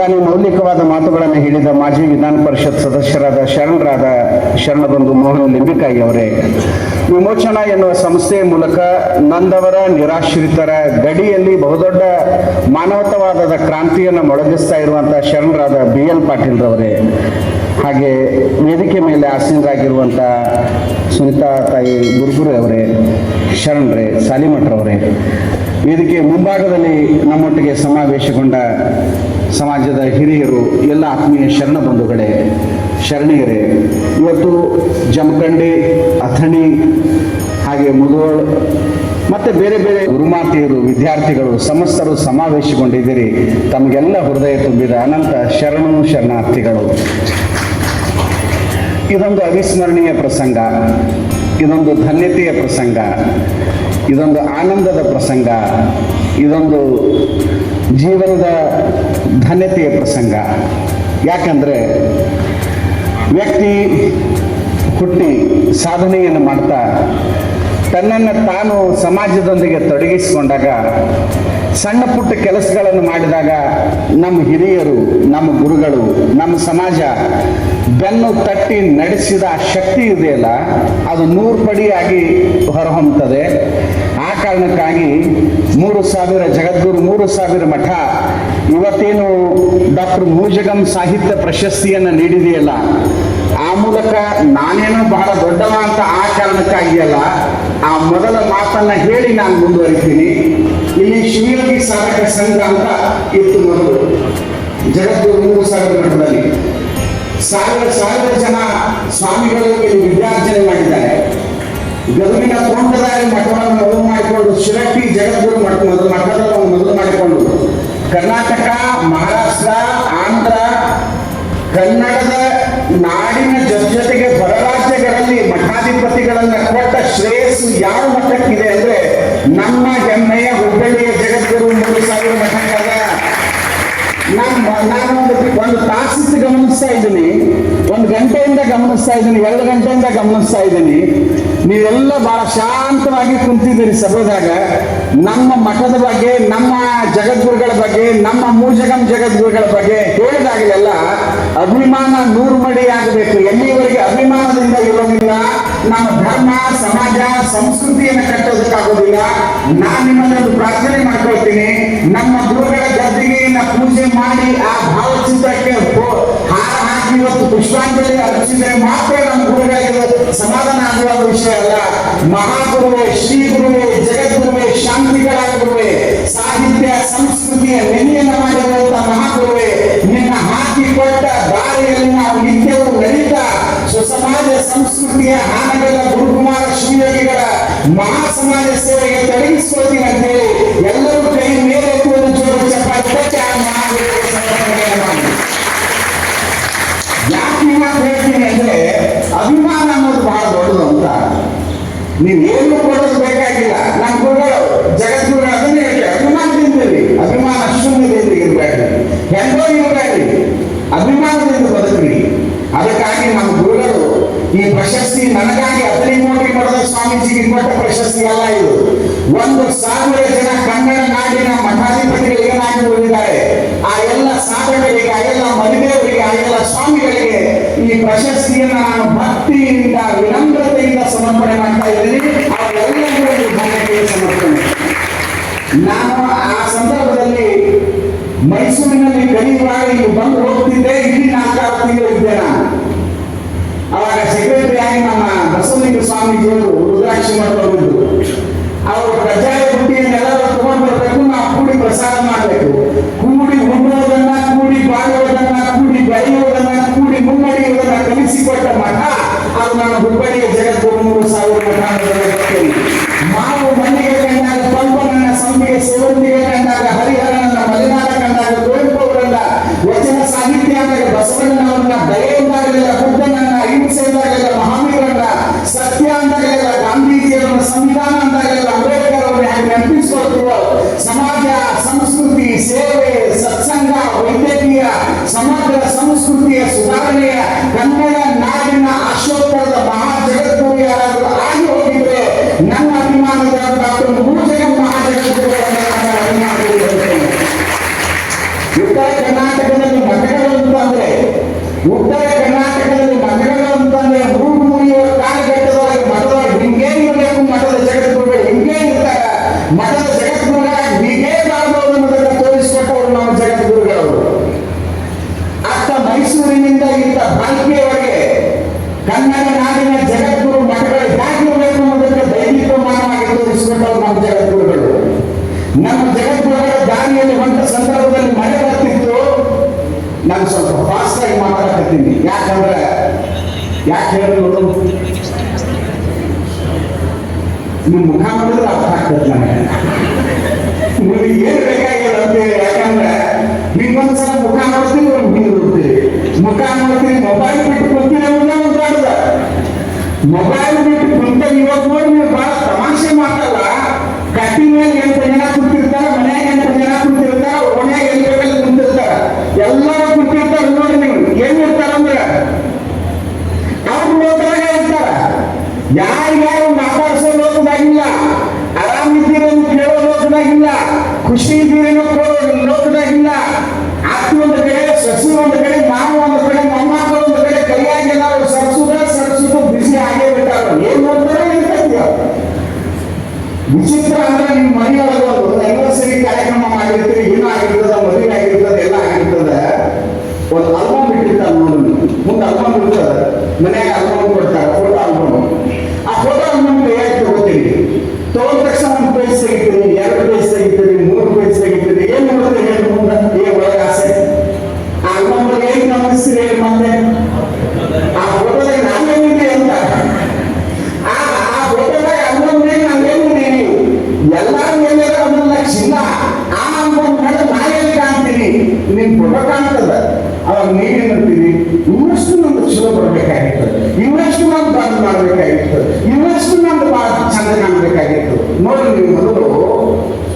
ಮುಂದಾನೆ ಮೌಲಿಕವಾದ ಮಾತುಗಳನ್ನು ಹೇಳಿದ ಮಾಜಿ ವಿಧಾನ ಪರಿಷತ್ ಸದಸ್ಯರಾದ ಶರಣಬಂಧು ಮೋಹನ್ ಲಿಂಬಿಕಾಯಿ ಅವರೇ, ವಿಮೋಚನಾ ಎನ್ನುವ ಸಂಸ್ಥೆಯ ಮೂಲಕ ನೊಂದವರ ನಿರಾಶ್ರಿತರ ಗಡಿಯಲ್ಲಿ ಬಹುದೊಡ್ಡ ಮಾನವತಾವಾದದ ಕ್ರಾಂತಿಯನ್ನು ಮೊಳಗಿಸ್ತಾ ಇರುವಂತಹ ಶರಣರಾದ BL ಪಾಟೀಲ್ರವರೇ, ಹಾಗೆ ವೇದಿಕೆ ಮೇಲೆ ಆಸೀನರಾಗಿರುವಂಥ ಸುನಿತಾ ತಾಯಿ ಗುರುಗುರು ಅವರೇ, ಶರಣರೇ, ಸಾಲಿಮಠರವರೇ, ವೇದಿಕೆಯ ಮುಂಭಾಗದಲ್ಲಿ ನಮ್ಮೊಟ್ಟಿಗೆ ಸಮಾವೇಶಗೊಂಡ ಸಮಾಜದ ಹಿರಿಯರು, ಎಲ್ಲ ಆತ್ಮೀಯ ಶರಣ ಬಂಧುಗಳೇ, ಶರಣೀಯರೇ, ಇವತ್ತು ಜಮಖಂಡಿ, ಅಥಣಿ, ಹಾಗೆ ಮುಧೋಳ್ ಮತ್ತು ಬೇರೆ ಬೇರೆ ಗುರುಮಾತೆಯರು, ವಿದ್ಯಾರ್ಥಿಗಳು, ಸಮಸ್ತರು ಸಮಾವೇಶಗೊಂಡಿದ್ದೀರಿ. ತಮಗೆಲ್ಲ ಹೃದಯ ತುಂಬಿದ ಅನಂತ ಶರಣಾರ್ಥಿಗಳು. ಇದೊಂದು ಅವಿಸ್ಮರಣೀಯ ಪ್ರಸಂಗ, ಇದೊಂದು ಧನ್ಯತೆಯ ಪ್ರಸಂಗ, ಇದೊಂದು ಆನಂದದ ಪ್ರಸಂಗ, ಇದೊಂದು ಜೀವನದ ಧನ್ಯತೆಯ ಪ್ರಸಂಗ. ಯಾಕಂದರೆ ವ್ಯಕ್ತಿ ಹುಟ್ಟಿ ಸಾಧನೆಯನ್ನು ಮಾಡ್ತಾ ತನ್ನನ್ನು ತಾನು ಸಮಾಜದೊಂದಿಗೆ ತೊಡಗಿಸಿಕೊಂಡಾಗ, ಸಣ್ಣ ಪುಟ್ಟ ಕೆಲಸಗಳನ್ನು ಮಾಡಿದಾಗ ನಮ್ಮ ಹಿರಿಯರು, ನಮ್ಮ ಗುರುಗಳು, ನಮ್ಮ ಸಮಾಜ ಬೆನ್ನು ತಟ್ಟಿ ನಡೆಸಿದ ಶಕ್ತಿ ಇದೆಯಲ್ಲ, ಅದು 100 ಪಡಿಯಾಗಿ ಹೊರಹೊಮ್ಮುತ್ತದೆ. ಆ ಕಾರಣಕ್ಕಾಗಿ 3000 ಜಗದ್ಗುರು, 3000 ಮಠ, ಇವತ್ತೇನು ಡಾಕ್ಟರ್ ಮೂಜಗಂ ಸಾಹಿತ್ಯ ಪ್ರಶಸ್ತಿಯನ್ನು ನೀಡಿದೆಯಲ್ಲ, ಆ ಮೂಲಕ ನಾನೇನೋ ಬಹಳ ದೊಡ್ಡವ ಅಂತ ಆ ಕಾರಣಕ್ಕಾಗಿ ಅಲ್ಲ, ಆ ಮೊದಲ ಮಾತನ್ನ ಹೇಳಿ ನಾನು ಮುಂದುವರಿತೀನಿ. ಇಲ್ಲಿ ಶಿವಯೋಗಿ ಸಾಧಕ ಸಂಘ ಅಂತ ಇತ್ತು ಮೊದಲು, ಜಗದ್ಗುರು 3000 ಮಠದಲ್ಲಿ ಸಾವಿರ ಜನ ಸ್ವಾಮಿಗಳು ಇಲ್ಲಿ ವಿದ್ಯಾರ್ಜನೆ ಮಾಡಿದ್ದಾರೆ. ಗದುಗಿನ ತೋಂಟದಾರಿ ಮಠವನ್ನು ಮೊದಲು ಮಾಡಿಕೊಂಡು, ಶಿರಟ್ಟಿ ಜಗದ್ಗುರು ಮಠವನ್ನು ಮೊದಲು ಮಾಡಿಕೊಂಡು, ಕರ್ನಾಟಕ, ಮಹಾರಾಷ್ಟ್ರ, ಆಂಧ್ರ, ಕನ್ನಡದ ನಾಡಿನ ಜೊತೆಗೆ ಹೊರ ರಾಜ್ಯಗಳಲ್ಲಿ ಮಠಾಧಿಪತಿಗಳನ್ನ ಕೊಟ್ಟ ಶ್ರೇಯಸ್ಸು ಯಾವ ಮಠಕ್ಕಿದೆ ಅಂದ್ರೆ ನಮ್ಮ ಹೆಮ್ಮೆಯ ಹುಬ್ಬಳ್ಳಿಯ ಜಗದ್ಗುರು 3000 ಮಠಕ್ಕಲ್ಲ. ನಾನು ಒಂದು ತಾಸಿತ್ತು ಗಮನಿಸ್ತಾ ಇದ್ದೀನಿ, 1 ಗಂಟೆಯಿಂದ ಗಮನಿಸ್ತಾ ಇದ್ದೀನಿ, 2 ಗಂಟೆಯಿಂದ ಗಮನಿಸ್ತಾ ಇದ್ದೀನಿ. ನೀವೆಲ್ಲ ಬಹಳ ಶಾಂತವಾಗಿ ಕುಂತಿದ್ದೀರಿ ಸಭೆದಾಗ. ನಮ್ಮ ಮಠದ ಬಗ್ಗೆ, ನಮ್ಮ ಜಗದ್ಗುರುಗಳ ಬಗ್ಗೆ, ನಮ್ಮ ಮೂಜಗಂ ಜಗದ್ಗುರುಗಳ ಬಗ್ಗೆ ಹೇಳಿದಾಗಲೆಲ್ಲ ಅಭಿಮಾನ 100 ಮಡಿ ಆಗಬೇಕು. ಎಲ್ಲಿವರೆಗೆ ಅಭಿಮಾನದಿಂದ ಇರೋದಿಲ್ಲ, ನಮ್ಮ ಧರ್ಮ, ಸಮಾಜ, ಸಂಸ್ಕೃತಿಯನ್ನು ಕಟ್ಟೋದಕ್ಕಾಗೋದಿಲ್ಲ. ನಾನು ನಿಮ್ಮನ್ನೊಂದು ಪ್ರಾರ್ಥನೆ ಮಾಡ್ಕೊಳ್ತೀನಿ, ನಮ್ಮ ಗುರುಗಳ ಗದ್ದಿಗೆಯನ್ನ ಪೂಜೆ ಮಾಡಿ ಆ ಭಾವಚಿತ್ರಕ್ಕೆ ಹಾರ ಹಾಕಿ ಇವತ್ತು ಪುಷ್ಪಾಂಜಲಿ ಅರ್ಪಿಸಿದರೆ ಮಾತ್ರ ನಮ್ಮ ಗುರುಗಳಿಗೆ ಸಮಾಧಾನ ಆಗುವ ವಿಷಯ ಅಲ್ಲ. ಮಹಾಗುರುವೇ, ಶ್ರೀ ಗುರುವೇ, ಜಗದ್ಗುರುವೇ, ಶಾಂತಿಗಳಾದ ಗುರುವೇ, ಸಾಹಿತ್ಯ ಸಂಸ್ಕೃತಿಯ ನೆನೆಯನ್ನು ಮಾಡಿರುವಂತಹ ಮಹಾಗುರುವೇ, ನಿನ್ನ ಹಾಕಿಕೊಟ್ಟ ದಾರಿಯಲ್ಲಿ ನಾವು ನಿತ್ಯವೂ ನಡೀತಾ ಸ್ವಸಮಾಜ ಸಂಸ್ಕೃತಿಯ ಹಾನಗಲ್ಲ ಗುರುಕುಮಾರ ಶಿವಯೋಗಿಗಳ ಮಹಾ ಸಮಾಜ ಸೇವೆಗೆ ತೊಡಗಿಸಿಕೊಳ್ತೀನಿ ಅಂತ ಹೇಳಿ ಎಲ್ಲರೂ ಕೈ ಮೇಲೆ ಹೇಳ್ತೀನಿ ಅಂದ್ರೆ ಅಭಿಮಾನ ಅನ್ನೋದು ಬಹಳ ದೊಡ್ಡದು ಅಂತ. ನೀವೇನು ಕೊಡೋದು ಬೇಕಾಗಿಲ್ಲ. ನಮ್ಮ ಗುರುಗಳು, ಜಗದ್ಗುರು ಅದನ್ನೇ ಹೇಳಿ, ಅಭಿಮಾನದಿಂದಿರಿ, ಅಭಿಮಾನ ಶೂನ್ಯದಿಂದ ಇರಬೇಡ್ರಿ, ಹೆಂಗೋ ಇರಬೇಡ್ರಿ, ಅಭಿಮಾನದಿಂದ ಬದುಕ್ರಿ. ಅದಕ್ಕಾಗಿ ನಮ್ಮ ಗುರುಗಳು ಈ ಪ್ರಶಸ್ತಿ ನನಗಾಗಿ 15 ಮಠದ ಸ್ವಾಮೀಜಿಗೆ ಕೊಟ್ಟ ಪ್ರಶಸ್ತಿ ಅಲ್ಲ ಇದು. 1000 ಜನ ಕನ್ನಡ ನಾಡಿನ ಮಠಾಧಿಪತಿಗಳು ಏನಾಗಿ ಉಳಿದಿದ್ದಾರೆ, ಆ ಎಲ್ಲ ಸಾಧಕರಿಗೆ, ಆ ಎಲ್ಲ ಮದುವೆಯವರಿಗೆ, ಆ ಎಲ್ಲ ಸ್ವಾಮಿಗಳಿಗೆ ಈ ಪ್ರಶಸ್ತಿಯನ್ನು ನಾನು ಭಕ್ತಿಯಿಂದ, ವಿನಮ್ರತೆಯಿಂದ ಸಮರ್ಪಣೆ ಮಾಡ್ತಾ ಇದ್ದೀನಿ. ಅವರೆಲ್ಲರಿಗೂ ಧನ್ಯತೆಯ ಸಮರ್ಪಣೆ. ನಾನು ಆ ಸಂದರ್ಭದಲ್ಲಿ ಮೈಸೂರಿನಲ್ಲಿ ಕಲಿಯುವಾಗ ಇಲ್ಲಿ ಬಂದು ಹೋಗ್ತಿದ್ದೆ. ಇಲ್ಲಿ 4 ತಿಂಗಳು ಇದ್ದೆ ನಾನು. ಅವಾಗ ಸೆಕ್ರೆಟರಿ ಆಗಿ ನಮ್ಮ ಬಸವಲಿಂಗ ಸ್ವಾಮೀಜಿಯವರು ರುದ್ರಾಕ್ಷಿ ಮಠದವರು, ಅವರು ಕಜ್ಜಾಯ ಬುಟ್ಟಿಯನ್ನೆಲ್ಲ ತಗೊಂಡು ಬರಬೇಕು, ನಾವು ಕೂಡಿ ಪ್ರಸಾರ ಮಾಡಬೇಕು. ಕೂಡಿ ಉಣ್ಣೋದನ್ನ, ಕೂಡಿ ಬಾಳುವುದನ್ನ, ಕೂಡಿ ಬೆಳೆಯುವುದನ್ನ, ಕೂಡಿ ಮುನ್ನಡೆಯುವುದನ್ನ ಕಲಿಸಿಕೊಟ್ಟ ಮಠ ಅದು ನಾನು ಹುಬ್ಬಳ್ಳಿಯ ಜಗದ್ಗುರು 3000 ಮಠ. ಮಾವು ಮಣ್ಣಿಗೆ ಕಂಡಾಗ ಪಂಪನನ್ನ, ಸಂಪಿಗೆ ಸೇವಂತಿಗೆ ಕಂಡಾಗ ಹರಿಹರನನ್ನ, ಮಲೆನಾಡ ಕಂಡಾಗ ಕುವೆಂಪು ಅವರನ್ನ, ವಚನ ಸಾಹಿತ್ಯ ಅಂದಾಗ ಬಸವಣ್ಣನವರನ್ನ, ದಯೆ ಅಂದಾಗಲಿಲ್ಲ ಬುದ್ಧನನ್ನ, ಹಿಂಸೆ ಅಂದಾಗಲಿಲ್ಲ ಮಹಾವೀರನ್ನ, ಸತ್ಯ ಅಂದಾಗಲಿಲ್ಲ ಗಾಂಧೀಜಿಯವರನ್ನ, ಸಂವಿಧಾನ ಅಂದಾಗಲಿಲ್ಲ ಅಂಬೇಡ್ಕರ್ ಅವರನ್ನ ಹಾಗೆ ನೆನಪಿಸಿಕೊಳ್ತೀವೋ, ಸಮಾಜ, ಸಂಸ್ಕೃತಿ, ಸೇವೆ, ಸತ್ಸಂಗ, ವೈದ್ಯಕೀಯ, ಸಮಗ್ರ ಸಂಸ್ಕೃತಿಯ ಸುಧಾರಣೆಯ ಉತ್ತರ ಕರ್ನಾಟಕದಲ್ಲಿ ಮಠಗಳು ಅಂತಂದ್ರೆ ರೂಢ ಮುರಿಯುವ ಕಾಲಘಟ್ಟದೊಳಗೆ ಮಠದೊಳಗೆ ಹಿಂಗೇ ಇರಬೇಕು, ಮಠದ ಜಗದ್ಗುರುಗಳು ಹಿಂಗೇ ಇರ್ತಾರೆ, ಮಠದ ಜಗದ್ಗುರುಗಳಾಗಿ ಹೀಗೇ ಮಾಡಬಹುದು ಅನ್ನೋದನ್ನು ತೋರಿಸಿಕೊಟ್ಟವರು ನಮ್ಮ ಜಗದ್ಗುರುಗಳವರು. ಅತ್ತ ಮೈಸೂರಿನಿಂದ ಇಂಥ ಬಾಲ್ಕಿಯವರೆಗೆ ಕನ್ನಡ ನಾಡಿನ ಜಗದ್ಗುರು ಮಠಗಳು ಹೇಗಿರಬೇಕು ಅನ್ನೋದಕ್ಕೆ ದೈಹಿಕಮಾನವಾಗಿ ತೋರಿಸಿಕೊಟ್ಟವರು ನಮ್ಮ ಜಗದ್ಗುರುಗಳು. ನಮ್ಮ ಜಗದ್ಗುರುಗಳ ದಾರಿಯಲ್ಲಿ ಹೊಂಟ ಸಂದರ್ಭದಲ್ಲಿ ಮಳೆ ಬರ್ತಿತ್ತು. ನಾನು ಸ್ವಲ್ಪ ಫಾಸ್ಟ್ ಆಗಿ ಮಾತಾಡಕತ್ತೀನಿ, ಯಾಕಂದ್ರೆ ಯಾಕೆ ಹೇಳಿದ್ರು ನಿಮ್ಮ ಮುಖ ಮಾಡಿದ್ರೆ ಅರ್ಥ ಆಗ್ತದೆ ನನಗೆ. ನಿಮಗೆ ಏನು ಬೇಕಾಗಿಲ್ಲ ಅಂತೇಳಿ, ಯಾಕಂದ್ರೆ ನಿಮ್ಗೊಂದ್ಸಲ ಮುಖ ನೋಡ್ತೀವಿ, ಒಂದು ಹಿಂದೆ ನೋಡ್ತೀವಿ, ಮುಖ ನೋಡ್ತೀವಿ, ಮೊಬೈಲ್ ಬಿಟ್ಟು ಕುಂತೀವಿ ಉಂಟಾಡುದ. ಮೊಬೈಲ್ ಬಿಟ್ಟು ಕುಂತ ಇವತ್ತು ನೋಡಿ ನೀವು ಬಹಳ ತಮಾಷೆ ಮಾತಲ್ಲ. ಕಟ್ಟಿ ಮೇಲೆ 8 ಜನ ಕುಂತಿರ್ತಾರ, ಮನ್ಯಾಗ 8 ಜನ ಕುಂತಿರ್ತಾರ, ಓಣ್ಯಾಗ 8 ಕುಂತಿರ್ತಾರ, ಎಲ್ಲರೂ ಕುಂತಿರ್ತಾರ. ನೋಡಿ ನೀವು ಏನ್ ಇರ್ತಾರಂದ್ರ ಅವ್ರು ಲೋಕದಾಗ ಇರ್ತಾರ. ಯಾರ್ಯಾರು ಮಾತಾಡ್ಸೋ ಲೋಕದಾಗಿಲ್ಲ, ಆರಾಮಿದ್ದೀರ ಕೇಳೋ ಲೋಕದಾಗಿಲ್ಲ, ಖುಷಿ ಇದ್ದೀರೇನೋ ಕೇಳೋ ಲೋಕದಾಗಿಲ್ಲ. ಅತ್ತಿ ಒಂದು ಕಡೆ, ಸಸಿ ಒಂದು ಕಡೆ, ಮಾವು ಒಂದು ಕಡೆ, ಮೊಮ್ಮಕ್ಕಳು ಒಂದು ಕಡೆ, ಕೈಯಾಗೆಲ್ಲ ಅವ್ರು ಸರ್ಸುದು ಬಿಸಿ ಆಗೇ ಬಿಟ್ಟಾರ. ಏನ್ ನೋಡ್ತಾರೋ ಇರ್ತೈತಿ. ವಿಚಿತ್ರ ಅಂದ್ರೆ ನಿಮ್ಮ ಮನೆಯೊಳಗೆ ಒಂದು ಆನಿವರ್ಸರಿ ಕಾರ್ಯಕ್ರಮ ಮಾಡಿರ್ತೀರಿ, ಏನೋ ಆಗಿರ್ತದ, ಮದುವೆ ಆಗಿರ್ತದೆ, ಎಲ್ಲ ಆಗಿರ್ತದೆ. ಒಂದು ಆಲ್ಬಮ್ ಇಟ್ಟಿರ್ತಾರೆ ನೋಡಿ, ಮುಂದೆ ಆಲ್ಬಮ್ ಇರ್ತದೆ, ಮನ್ಯಾಗ ಆಲ್ಬಮ್ ಕೊಡ್ತಾರೆ, ಫೋಟೋ ಆಲ್ಬಮ್. ಆ ಫೋಟೋ ಆಲ್ಬಮ್ ಕೈಯಾಗಿ ತಗೋತೀರಿ. ತಗೊಂಡ ತಕ್ಷಣ ಒಂದು ಪೇಜ್ ತೆಗಿತೀರಿ, 2 ಪೇಜ್ ತೆಗಿತೀರಿ, 3 ಪೇಜ್ ತೆಗಿತೀರಿ. ಏನ್ ಮಾಡ್ತೀರಿ ಹೇಳಿ ಮುಂದೆ? ಏನ್ ಒಳಗೆ ಆಸೆ? ಆ ಆಲ್ಬಮ್ ಏನ್ ಗಮನಿಸ್ತೀರಿ ಹೇಳಿ ಮತ್ತೆ? ಆ ಫೋಟೋದಾಗ ನಾವೇನಿದೆ ಅಂತ, ಆ ಫೋಟೋದಾಗ ಆಲ್ಬಮ್ ನಾವೇನಿದ್ದೀವಿ ಎಲ್ಲಾರು ಎಲ್ಲಾರು ಅದನ್ನ ಚಿನ್ನ. ಆ ಆಲ್ಬಮ್ ಮೇಲೆ ನಾವೇನು ಕಾಣ್ತೀವಿ? ನಿಮ್ ಫೋಟೋ ಕಾಣ್ತದ. ಅವಾಗ ನೀವೇನಂತೀರಿ? ಇನ್ನಷ್ಟು ನಮ್ದು ಚಲೋ ಬರ್ಬೇಕಾಗಿತ್ತು, ಇನ್ನಷ್ಟು ನಮ್ದು ಬಂದ್ ಮಾಡ್ಬೇಕಾಗಿತ್ತು, ಇನ್ನಷ್ಟು ನಮ್ದು ಬಹಳ ಚಂದ ಕಾಣ್ಬೇಕಾಗಿತ್ತು. ನೋಡಿ, ನೀವು ಮೊದಲು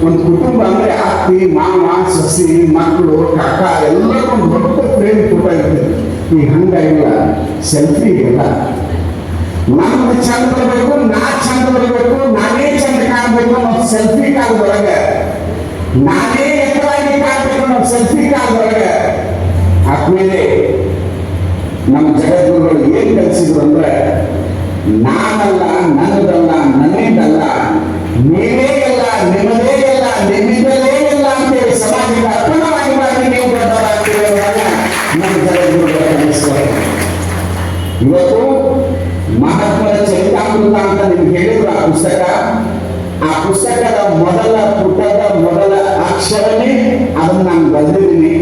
ಒಂದು ಕುಟುಂಬ ಅಂದ್ರೆ ಅತ್ತಿ, ಮಾವ, ಸಸಿ, ಮಕ್ಕಳು, ಕಾಕ ಎಲ್ಲರೂ ಒಂದು ದೊಡ್ಡ ಫ್ರೇಮ್ ಫೋಟೋ ಇರ್ತದೆ. ಈ ಹಂಗಾಗಿಲ್ಲ, ಸೆಲ್ಫಿ ಇಲ್ಲ. ನಮ್ದು ಚಂದ ಬರಬೇಕು, ನಾ ಚಂದ ಬರಬೇಕು, ನಾನೇ ಚಂದ ಕಾಣಬೇಕು ಅನ್ನೋ ಸೆಲ್ಫಿ ಕಾಲದೊಳಗೆ, ನಾನೇ ಎತ್ತರಾಗಿ ಕಾಣಬೇಕು ಅನ್ನೋ ಸೆಲ್ಫಿ ಕಾಲದೊಳಗೆ. ಆದ್ಮೇಲೆ ನಮ್ಮ ಜಗದ್ಗುರುಗಳು ಏನ್ ಕಲಿಸಿದ್ರು ಅಂದ್ರೆ, ನಾನಲ್ಲ, ನನ್ನದಲ್ಲ, ನನ್ನಿಂದಲ್ಲ, ನೀವೇ ಎಲ್ಲ, ನಿಮ್ಮದೇ ಎಲ್ಲ, ನಿಮ್ಮಿಂದಲೇ ಎಲ್ಲ ಅಂತೇಳಿ ಸಮಾಜಕ್ಕೆ ಅರ್ಪಣವಾಗಿ ಮಾಡಿ ನೀವು ದೊಡ್ಡವರಾಗ್ತೀರಿ ಅನ್ನೋದನ್ನ ನಮ್ಮ ಜಗದ್ಗುರುಗಳು ಕಲಿಸ್ತಾರೆ. ಇವತ್ತು ಮಹಾತ್ಮರ ಚರಿತಾಮೃತ ಅಂತ ನಿಮ್ಗೆ ಹೇಳಿದ್ರು ಆ ಪುಸ್ತಕ. ಆ ಪುಸ್ತಕದ ಮೊದಲ ಪುಟದ ಮೊದಲ ಅಕ್ಷರನೇ ಅದನ್ನು ನಾನು ಬರೆದಿದ್ದೀನಿ.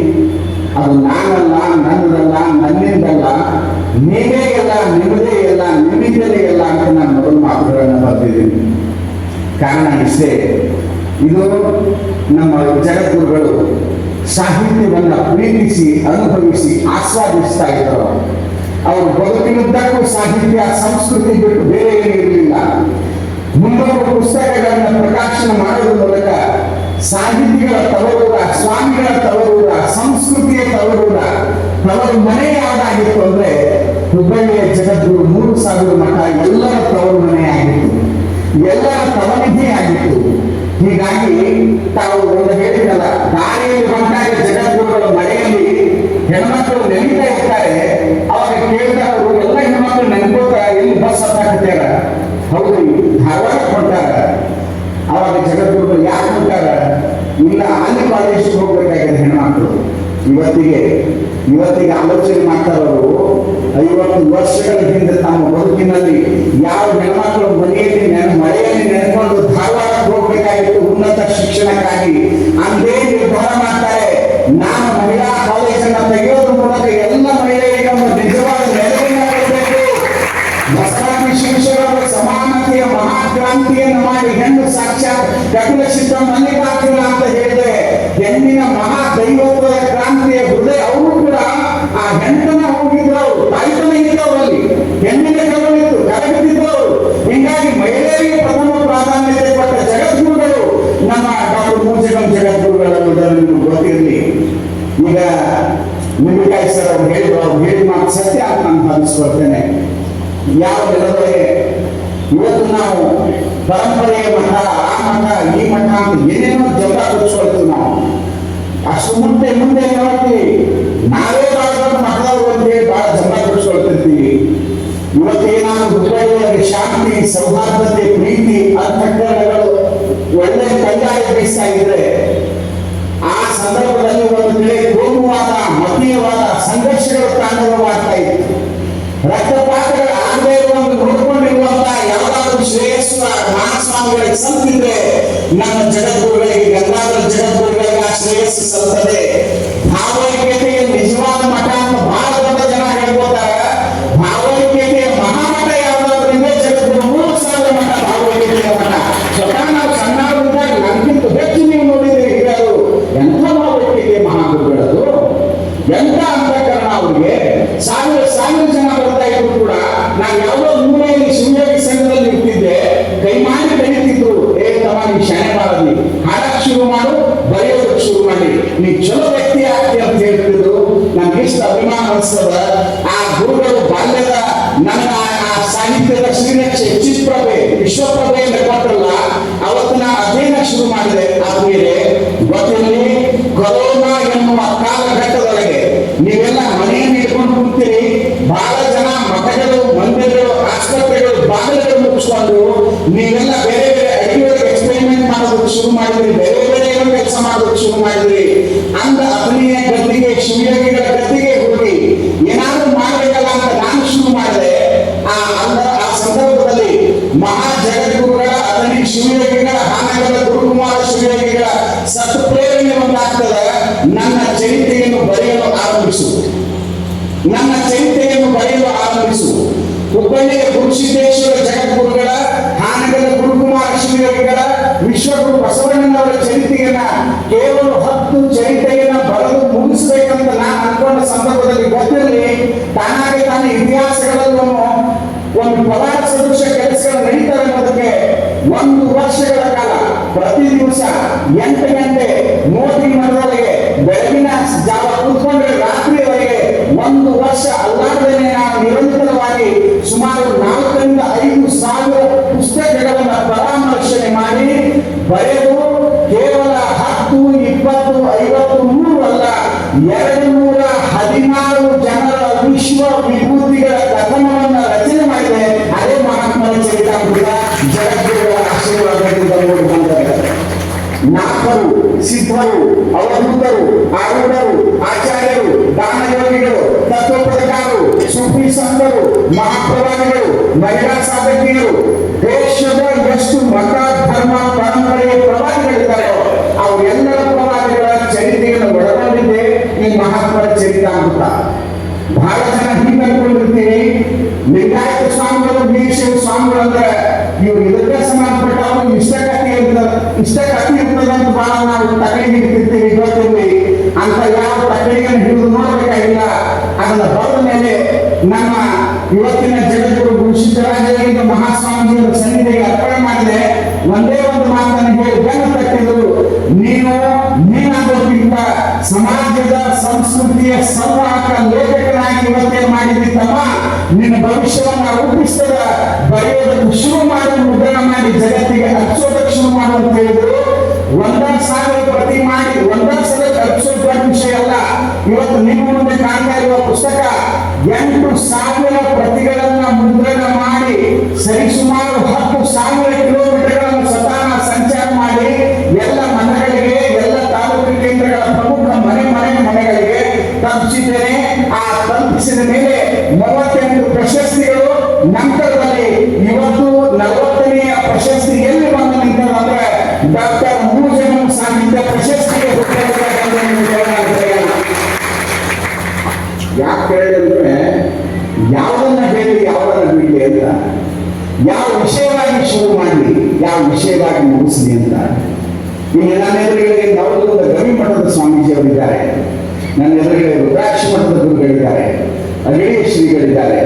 ಅದು ನಾನಲ್ಲ, ನನ್ನದಲ್ಲ, ನನ್ನಿಂದಲ್ಲ, ನೀವೇ ಎಲ್ಲ, ನಿಮ್ಮದೇ ಎಲ್ಲ, ನಿಮ್ಮಿಂದಲೇ ಎಲ್ಲ ಅಂತ ನಾನು ಮೊದಲು ಮಾತುಗಳನ್ನು ಬರೆದಿದ್ದೀನಿ. ಕಾರಣ ಇಷ್ಟೇ, ಇದು ನಮ್ಮ ಜಗದ್ಗುರುಗಳು ಸಾಹಿತ್ಯವನ್ನು ಪ್ರೀತಿಸಿ, ಅನುಭವಿಸಿ, ಆಸ್ವಾದಿಸ್ತಾ ಇದ್ದರು. ಅವರು ಬದುಕಿನುದ್ದಕ್ಕೂ ಸಾಹಿತ್ಯ, ಸಂಸ್ಕೃತಿ ಬಿಟ್ಟು ಬೇರೆ ಏನಿರಲಿಲ್ಲ. ಮುಂಬರುವ ಪುಸ್ತಕಗಳನ್ನು ಪ್ರಕಾಶನ ಮಾಡೋದ್ರ ಮೂಲಕ ಸಾಹಿತಿಗಳ ತವರೂರ, ಸ್ವಾಮಿಗಳ ತವರೂರ, ಸಂಸ್ಕೃತಿಯ ತವರೂರ, ತವರು ಮನೆ ಯಾವುದಾಗಿತ್ತು ಅಂದ್ರೆ ಹುಬ್ಬಳ್ಳಿಯ ಜಗದ್ಗುರು 3000 ಮಠ ಎಲ್ಲರ ತವರು ಮನೆ ಆಗಿತ್ತು, ಎಲ್ಲರ ತವನಿಧಿ ಆಗಿತ್ತು. ಹೀಗಾಗಿ ತಾವು ಒಂದು ಹೇಳಿದಲ್ಲ, ದಾರಿಯಲ್ಲಿ ಬಂದಾಗ ಜಗದ್ಗುರುಗಳ ಮನೆಯಲ್ಲಿ ಹೆಣ್ಮಕ್ಳು ನೆನೀತಾ ಇರ್ತಾರೆ. ಅವಾಗ ಕೇಳಿದವರು ಎಲ್ಲ ಹೆಣ್ಮಕ್ಳು ನೆನ್ಕೋತ ಎಲ್ಲಿ ಬಸ್ ಹತ್ತಾಕತ್ಯಾರ, ಹೌದು ಧಾರವಾಡ ಕೊಟ್ಟಾರ. ಅವಾಗ ಜಗದ್ಗುರುಗಳು ಯಾಕೆ ಕೊಟ್ಟಾರ? ಇಲ್ಲ, ಅಲ್ಲಿ ಕಾಲೇಜಿಗೆ ಹೋಗ್ಬೇಕಾಗಿದೆ ಹೆಣ್ಮಕ್ಳು. ಇವತ್ತಿಗೆ ಆಲೋಚನೆ ಮಾಡ್ತಾರವರು. 50 ವರ್ಷಗಳ ಹಿಂದೆ ತಮ್ಮ ಬದುಕಿನಲ್ಲಿ ಯಾವ ಹೆಣ್ಮಕ್ಳು ಮನೆಯಲ್ಲಿ ಮಳೆಯಲ್ಲಿ ನೆನೆಕೊಂಡು ಧಾರವಾಡಕ್ಕೆ ಹೋಗ್ಬೇಕಾಗಿತ್ತು ಉನ್ನತ ಶಿಕ್ಷಣಕ್ಕಾಗಿ, ಅಂದೇ ನಿರ್ಧಾರ ಮಾಡ್ತಾರೆ, ನಾನು ಮಹಿಳಾ ಕಾಲೇಜನ್ನು ತೆಗೆಯೋದ್ರ ಮೂಲಕ ಎಲ್ಲ ಮಹಿಳೆಯರಿಗೆ ಒಂದು ನಿಜವಾದ ನೆರವಿನ ಕೊಡಬೇಕು. ಬಸವಾದಿ ಶಿಕ್ಷಕರು ಸಮಾನತೆಯ ಮಹಾಕ್ರಾಂತಿಯನ್ನು ಮಾಡಿ ಹೆಣ್ಣು ಸಾಕ್ಷಾತ್ ಕಪಿಲಸಿದ್ಧ ಮಲ್ಲಿಕಾರ್ಜುನ ಅಂತ ಹೇಳಿದ್ರೆ ಹೆಣ್ಣಿನ ಮಹಾ ದೈವತ್ವದ ಕ್ರಾಂತಿಯ ಹೃದಯ. ಅವರು ಕೂಡ ಆ ಹೆಣ್ಣನ್ನ ಹೋಗಿದ್ರು, ಅವರು ತಾಯ್ತನ ಇದ್ದವರು, ಅಲ್ಲಿ ಹೆಣ್ಣಿನ ಕರುಳಿತ್ತು, ಕರಗುತ್ತಿದ್ದವರು. ಹೀಗಾಗಿ ಮಹಿಳೆಯರಿಗೆ ಪ್ರಥಮ ಪ್ರಾಧಾನ್ಯತೆ ಕೊಟ್ಟ ಜಗದ್ಗುರುಗಳು ನಮ್ಮ ಡಾಕ್ಟರ್ ಮೂಜಗಂ ಜಗದ್ಗುರುಗಳು. ನಿಮ್ಗೆ ಗೊತ್ತಿರಲಿ. ಈಗ ನಿಮಿಕಾಯಿ ಸರ್ ಅವ್ರು ಹೇಳಿದ ಮಾತು ಸತ್ಯ ಅಂತ ನಾನು ಭಾವಿಸ್ಕೊಳ್ತೇನೆ. ಯಾವ ನೆಲದೊಳಗೆ ಇವತ್ತು ನಾವು ಪರಂಪರೆಯ ಮಠ, ಆ ಮಠ, ಈ ಮಠ ಅಂತ ಏನೇನೋ ಜಗಳ ಕೊಚ್ಕೊಳ್ತೀವಿ ನಾವು. ಅಷ್ಟು ಮುಂದೆ ನೋಡ್ತೀವಿ, ನಾವೇ ಮಠದವರು ಅಂತ ಬಗ್ಗೆ ಬಹಳ ಗಮನ ಕೊಡಿಸ್ಕೊಳ್ತಿರ್ತೀವಿ. ಇವತ್ತೇನಾದ್ರು ಹುಬ್ಬಳ್ಳಿಯಲ್ಲಿ ಶಾಂತಿ, ಸೌಹಾರ್ದತೆ, ಪ್ರೀತಿ ಅಂತಕ್ಕಂಥಗಳು ಒಳ್ಳೆ ಕೈಗಾರ ಬೀಸ್ತಾ ಇದ್ರೆ, ಆ ಸಂದರ್ಭದಲ್ಲಿ ಒಂದು ಕಡೆ ಕೋಮುವಾದ, ಮತೀಯವಾದ ಸಂಘರ್ಷಗಳು ತಾಂಡವವಾಗ್ತಾ ಇತ್ತು. ರಕ್ತಪಾತಗಳು ಆಗದೇ ಇರುವಂತ ನೋಡ್ಕೊಂಡಿರುವಂತ ಯಾವ್ದಾದ್ರು ಶ್ರೇಯಸ್ಸು ಮಹಾಸ್ವಾಮಿಗಳಿಗೆ ಸಲ್ತಿದ್ರೆ ನಮ್ಮ ಜಗದ್ಗುರುಗಳಿಗೆ, ಗಂಗಾಧರ ಜಗದ್ಗುರುಗಳಿಗೆ ಆ ಶ್ರೇಯಸ್ಸು ಸಲ್ತದೆ. ಭಾವೈಕ್ಯತೆಯ ನಿಜವಾದ ಮಠ ಅಂತ ಬಹಳ ದೊಡ್ಡ ಜನ ಹೇಳ್ಬೋದಾರ. ಭಾವೈಕ್ಯತೆಯ ಮಹಾಮಠ ಯಾವ್ದಾದ್ರಿಂದ ಜಗದ್ಗುರು 3,000 ಮಠ ಭಾವೈಕ್ಯತೆಯ ಮಠ. ಸ್ವತಃ ನಾವು ಸಣ್ಣವರಿದ್ದಾಗ ನಮ್ಗಿಂತ ಹೆಚ್ಚು ನೀವು ನೋಡಿದ್ರೆ ಹಿರಿಯರು ಎಂಥ ಭಾವೈಕ್ಯತೆಯ ಮಹಾಗುರುಗಳದು, ಎಂಥ ಅಂತಃಕರಣ ಅವ್ರಿಗೆ. ಸಾವಿರ ಜನ ಬರ್ತಾ ಇದ್ರು ಕೂಡ ನಾವು ಯಾವುದೋ ಮೂಲೆಯಲ್ಲಿ ಶಿವಯೋಗಿ ಸಂಘದಲ್ಲಿ ಇರ್ತಿದ್ದೆ, ಕೈ ಮಾಡಿ ಕರೀತಿದ್ರು, ಏ ತಮ್ಮ ನೀ ಶಾಣೆ ಮಾಡದಿ, ಹಾಡಕ್ ಶುರು ಮಾಡು, ಬರೆಯೋದಕ್ಕೆ ಶುರು ಮಾಡಿ, ನೀ ಚಲೋ ವ್ಯಕ್ತಿ ಆಗ್ತಿ ಅಂತ ಹೇಳ್ತಿದ್ರು. ನಮ್ಗೆ ಇಷ್ಟ ಅಭಿಮಾನ ಅನಿಸ್ತದ. ಆ ಗುರುಗಳು ಬಾಲ್ಯದ ನನ್ನ ಆ ಸಾಹಿತ್ಯದ ಶ್ರೀರಕ್ಷೆ ಚಿತ್ರಪ್ರಭೆ, ವಿಶ್ವಪ್ರಭೆಯಿಂದ ಕೊಟ್ಟರಲ್ಲ, ಅವತ್ತು ನಾ ಅಧ್ಯಯನ ಶುರು ಮಾಡಿದೆ. ಆದ್ಮೇಲೆ ಗೊತ್ತಿರಲಿ, ಕೊರೋನಾ ಎನ್ನುವ ಕಾಲಘಟ್ಟದೊಳಗೆ ನೀವೆಲ್ಲ ಮನೆಯನ್ನು ಇಟ್ಕೊಂಡು ಕೂಡ್ತೀರಿ. ಬಹಳ ಜನ ಮಠಗಳು, ಮಂದಿರಗಳು, ಆಸ್ಪತ್ರೆಗಳು ಬಾಗಿಲುಗಳು ಮುಗಿಸ್ಕೊಂಡು ನೀವೆಲ್ಲ ಬೇರೆ ಬೇರೆ ಅಡಿಗೆ ಎಕ್ಸ್ಪೆರಿಮೆಂಟ್ ಮಾಡೋದಕ್ಕೆ ಶುರು ಮಾಡಿದ್ರಿ, ಬೇರೆ ಬೇರೆ ಕೆಲಸ ಮಾಡೋದಕ್ಕೆ ಶುರು ಮಾಡಿದ್ರಿ. ಅಂದ ಅಭಿನಯ ಗತಿಗೆ, ಶಿವಯೋಗಿಗಳ ಗತಿಗೆ ಹೋಗಿ ಏನಾದ್ರೂ ಮಾಡಬೇಕಲ್ಲ ಅಂತ ನಾನು ಶುರು ಮಾಡಿದೆ. ಆ ಸಂದರ್ಭದಲ್ಲಿ ಮಹಾ ಜಗದ್ಗುರುಗಳ, ಅದನಿ ಶಿವಯೋಗಿಗಳ, ಹಾನಗಲ ಗುರುಕುಮಾರ ಶಿವಯೋಗಿಗಳ ಸತ್ಪ್ರೇರಣೆ ಒಂದಾಗ್ತದೆ. ನನ್ನ ಚರಿತ್ರೆಯನ್ನು ಬರೆಯಲು ಆರಂಭಿಸು, ನನ್ನ ಚರಿತ್ರೆಯನ್ನು ಬರೆಯಲು ಆರಂಭಿಸು. ಹುಬ್ಬಳ್ಳಿಯ ಗುರುಸಿದ್ದೇಶ್ವರ ಜಗದ್ಗುರುಗಳ, ಹಾನಗಲ ಗುರುಕುಮಾರ ಶಿವಯೋಗಿಗಳ, ವಿಶ್ವಗುರು ಬಸವಣ್ಣನವರ ಚರಿತ್ರೆಯನ್ನ ಕೇವಲ 10 ಚರಿತ್ರೆಯನ್ನ ಬರೆದು ಮುಗಿಸಬೇಕಂತ ನಾನು ಅನ್ಕೊಂಡ ಸಂದರ್ಭದಲ್ಲಿ ಗೊತ್ತಿರಲಿ, ತಾನಾಗೆ ತಾನೇ ಇತಿಹಾಸಗಳಲ್ಲಿ ಒಂದು ಪ್ರವಾಹ ಸದೃಶ ಕೆಲಸಗಳು ನಡೀತವೆ ಅನ್ನೋದಕ್ಕೆ 1 ವರ್ಷಗಳ ಕಾಲ ಪ್ರತಿ ದಿವಸ 8 ಗಂಟೆ ಮೋದಿ ಮಠದೊಳಗೆ ಬೆಳಗಿನ ಜಾವ ಕೂತ್ಕೊಂಡ್ರೆ ರಾತ್ರಿಯವರೆಗೆ 1 ವರ್ಷ ಅಲ್ಲಾಡದೇನೆ ನಾವು ನಿರಂತರವಾಗಿ ಸುಮಾರು 4 ರಿಂದ 5 ಸಾವಿರ ಪುಸ್ತಕಗಳನ್ನು ಪರಾಮರ್ಶನೆ ಮಾಡಿ ಬರೆದು ಕೇವಲ 10, 20, 50, 100 ಅಲ್ಲ 216 ಜನರ ವಿಶ್ವ ವಿಭೂತಿಗಳ ಕಥನವನ್ನು ರಚನೆ ಮಾಡಿದೆ. ಅದೇ ಮಹಾತ್ಮರ ಚರಿತಾಮೃತ ಜಗದ್ಗುರುಗಳ ಆಶೀರ್ವಾದದಿಂದ ಮೂಡಿ ಬಂದಿದೆ. ನಾಲ್ಕರು, ಸಿದ್ಧರು, ಅವಧೂತರು, ಆರೂಢರು, ಆಚಾರ್ಯರು, ದಾನಯೋಗಿಗಳು, ತತ್ವಪದಕಾರರು, ಸೂಫಿ ಸಂತರು, ಮಹಾಪ್ರವಾದಿಗಳು, ಮಹಿಳಾ ಸಾಧಕಿಯರು, ದೇಶದ ಎಷ್ಟು ಮತ, ಧರ್ಮ, ಪರಂಪರೆಯ ಪ್ರವಾದಿಗಳಿದ್ದಾರೋ ಅವರೆಲ್ಲರ ಪ್ರವಾದಿಗಳ ಚರಿತ್ರೆಯನ್ನು ಒಳಗೊಂಡಿದೆ ಈ ಮಹಾತ್ಮರ ಚರಿತಾಮೃತ. ಬಹಳ ಜನ ಹಿಂಗೆ ಅನ್ಕೊಂಡಿರ್ತೀವಿ, ಲಿಂಗಾಯತ ಸ್ವಾಮಿಗಳು, ವೀರಶೈವ ಸ್ವಾಮಿಗಳು ಅಂದ್ರೆ ಇವ್ರು ಇದಕ್ಕೆ ಸಂಬಂಧಪಟ್ಟವರು ಇಷ್ಟ ಕಥೆ ಇರ್ತದೆ ಅಂತ ಬಹಳ ನಾವು ತಕಡಿ ಹಿಡಿತಿರ್ತೀವಿ. ಗೊತ್ತಿರ್ಲಿ ಅಂತ ಯಾವ ತಕಡಿಯನ್ನು ಹಿಡಿದು ನೋಡಬೇಕಾಗಿಲ್ಲ. ಅದನ್ನ ಬರೆದ ಮೇಲೆ ನಮ್ಮ ಇವತ್ತಿನ ಜಗದ್ಗುರು ಗುರು ಸಿದ್ದರಾಜೇಂದ್ರ ಮಹಾಸ್ವಾಮಿಯವರ ಸನ್ನಿಧಿಗೆ ಅರ್ಪಣೆ ಮಾಡಿದೆ. ಒಂದೇ ಒಂದು ಮಾತನ್ನು ಹೇಳಿ ಬೆನ್ನು ತಟ್ಟಿದ್ರು, ನೀನಾಗೋಕ್ಕಿಂತ ಸಮಾಜದ ಸಂಸ್ಕೃತಿಯ ಸಂವಾಹಕ ಲೇಖಕನಾಗಿ ಇವತ್ತೇ ಮಾಡಿದ್ದಮ್ಮ, ನಿನ್ನ ಭವಿಷ್ಯವನ್ನು ರೂಪಿಸಿದ ಬರೆಯೋದಕ್ಕೆ ಶುರು ಮಾಡಿ, ಮುದ್ರಣ ಮಾಡಿ ಜಗತ್ತಿಗೆ ಹಚ್ಚೋದಕ್ಕೆ ಶುರು ಮಾಡು ಅಂತ ಹೇಳಿದ್ರು. 1,000 ಪ್ರತಿ ಮಾಡಿ 1,000 ಹಚ್ಚೋದು ದೊಡ್ಡ ವಿಷಯ ಅಲ್ಲ. ಇವತ್ತು ನಿಮ್ಮ ಮುಂದೆ ಕಾಣ್ತಾ ಇರುವ ಪುಸ್ತಕ 8,000 ಪ್ರತಿಗಳನ್ನ ಮುದ್ರಣ ಮಾಡಿ ಸರಿಸುಮಾರು 10,000 ಕಿಲೋಮೀಟರ್ಗಳನ್ನು ಸ್ವತಃ ಸಂಚಾರ ಮಾಡಿ ಎಲ್ಲ ಮನೆಗಳಿಗೆ, ಎಲ್ಲ ತಾಲೂಕು ಕೇಂದ್ರಗಳ ಪ್ರಮುಖ ಮನೆಗಳಿಗೆ ತಲುಪಿಸಿದ್ದೇನೆ. ಆ ತಲುಪಿಸಿದ ಮೇಲೆ 38 ಪ್ರಶಸ್ತಿಗಳು. ನಂತರದಲ್ಲಿ ಇವತ್ತು 40ನೇ ಪ್ರಶಸ್ತಿ ಎಲ್ಲಿ ಬಂದು ನಿಂತದ ಅಂದ್ರೆ ಡಾಕ್ಟರ್ ಮೂಜನ ಸಾಹಿತ್ಯ ಪ್ರಶಸ್ತಿಗೆ ಯಾಕೆ ಹೇಳಿದ್ರೆ ಯಾವುದನ್ನ ಹೇಳಿ ಯಾವುದನ್ನ ಬಿಡಿ ಅಂತ, ಯಾವ ವಿಷಯವಾಗಿ ಶುರು ಮಾಡಿ ಯಾವ ವಿಷಯವಾಗಿ ಮುಗಿಸಲಿ ಅಂತ. ಈಗ ನನ್ನ ಎದುರುಗಳಿಗೆ ನವಲಗುಂದ ಗವಿಮಠದ ಸ್ವಾಮೀಜಿಯವರಿದ್ದಾರೆ, ನನ್ನ ಎದುರುಗಳಿಗೆ ರುದ್ರಾಕ್ಷ ಮಠದ ಗುರುಗಳಿದ್ದಾರೆ, ಅಗಡಿಯ ಶ್ರೀಗಳಿದ್ದಾರೆ,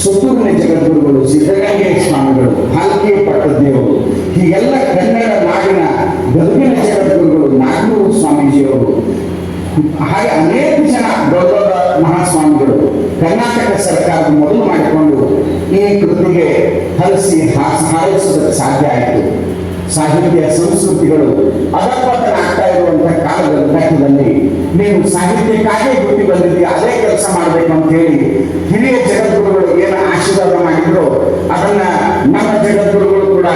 ಸುತ್ತೂರಿನ ಜಗದ್ಗುರುಗಳು, ಸಿದ್ಧಗಂಗೆಯ ಸ್ವಾಮಿಗಳು, ಹಾಲ್ಕಿ ಪಟ್ಟದೇವರು, ಹೀಗೆಲ್ಲ ಕನ್ನಡ ನಾಡಿನ ಗದಗಿನ ಜಗದ್ಗುರುಗಳು, ನಾಗನೂರು ಸ್ವಾಮೀಜಿಯವರು, ಹಾಗೆ ಅನೇಕ ಜನ ದೊಡ್ಡ ದೊಡ್ಡ ಮಹಾಸ್ವಾಮಿಗಳು ಕರ್ನಾಟಕ ಸರ್ಕಾರದ ಮೊದಲು ಮಾಡಿಕೊಂಡು ಈ ಕೃತಿಗೆ ಹರಿಸಿ ಹಾರಿಸೋದಕ್ಕೆ ಸಾಧ್ಯ ಆಯಿತು. ಸಾಹಿತ್ಯ ಸಂಸ್ಕೃತಿಗಳು ಅಧಪತನ ಆಗ್ತಾ ಇರುವಂತಹ ಕಾಲಘಟ್ಟದಲ್ಲಿ ನೀವು ಸಾಹಿತ್ಯಕ್ಕಾಗೇ ಹುಟ್ಟಿ ಬಂದಿದ್ದೀಯ, ಅದೇ ಕೆಲಸ ಮಾಡಬೇಕು ಅಂತ ಹೇಳಿ ಹಿರಿಯ ಜಗದ್ಗುರುಗಳು ಏನು ಆಶೀರ್ವಾದ ಮಾಡಿದ್ರು ಅದನ್ನ ನಮ್ಮ ಜಗದ್ಗುರುಗಳು ಕೂಡ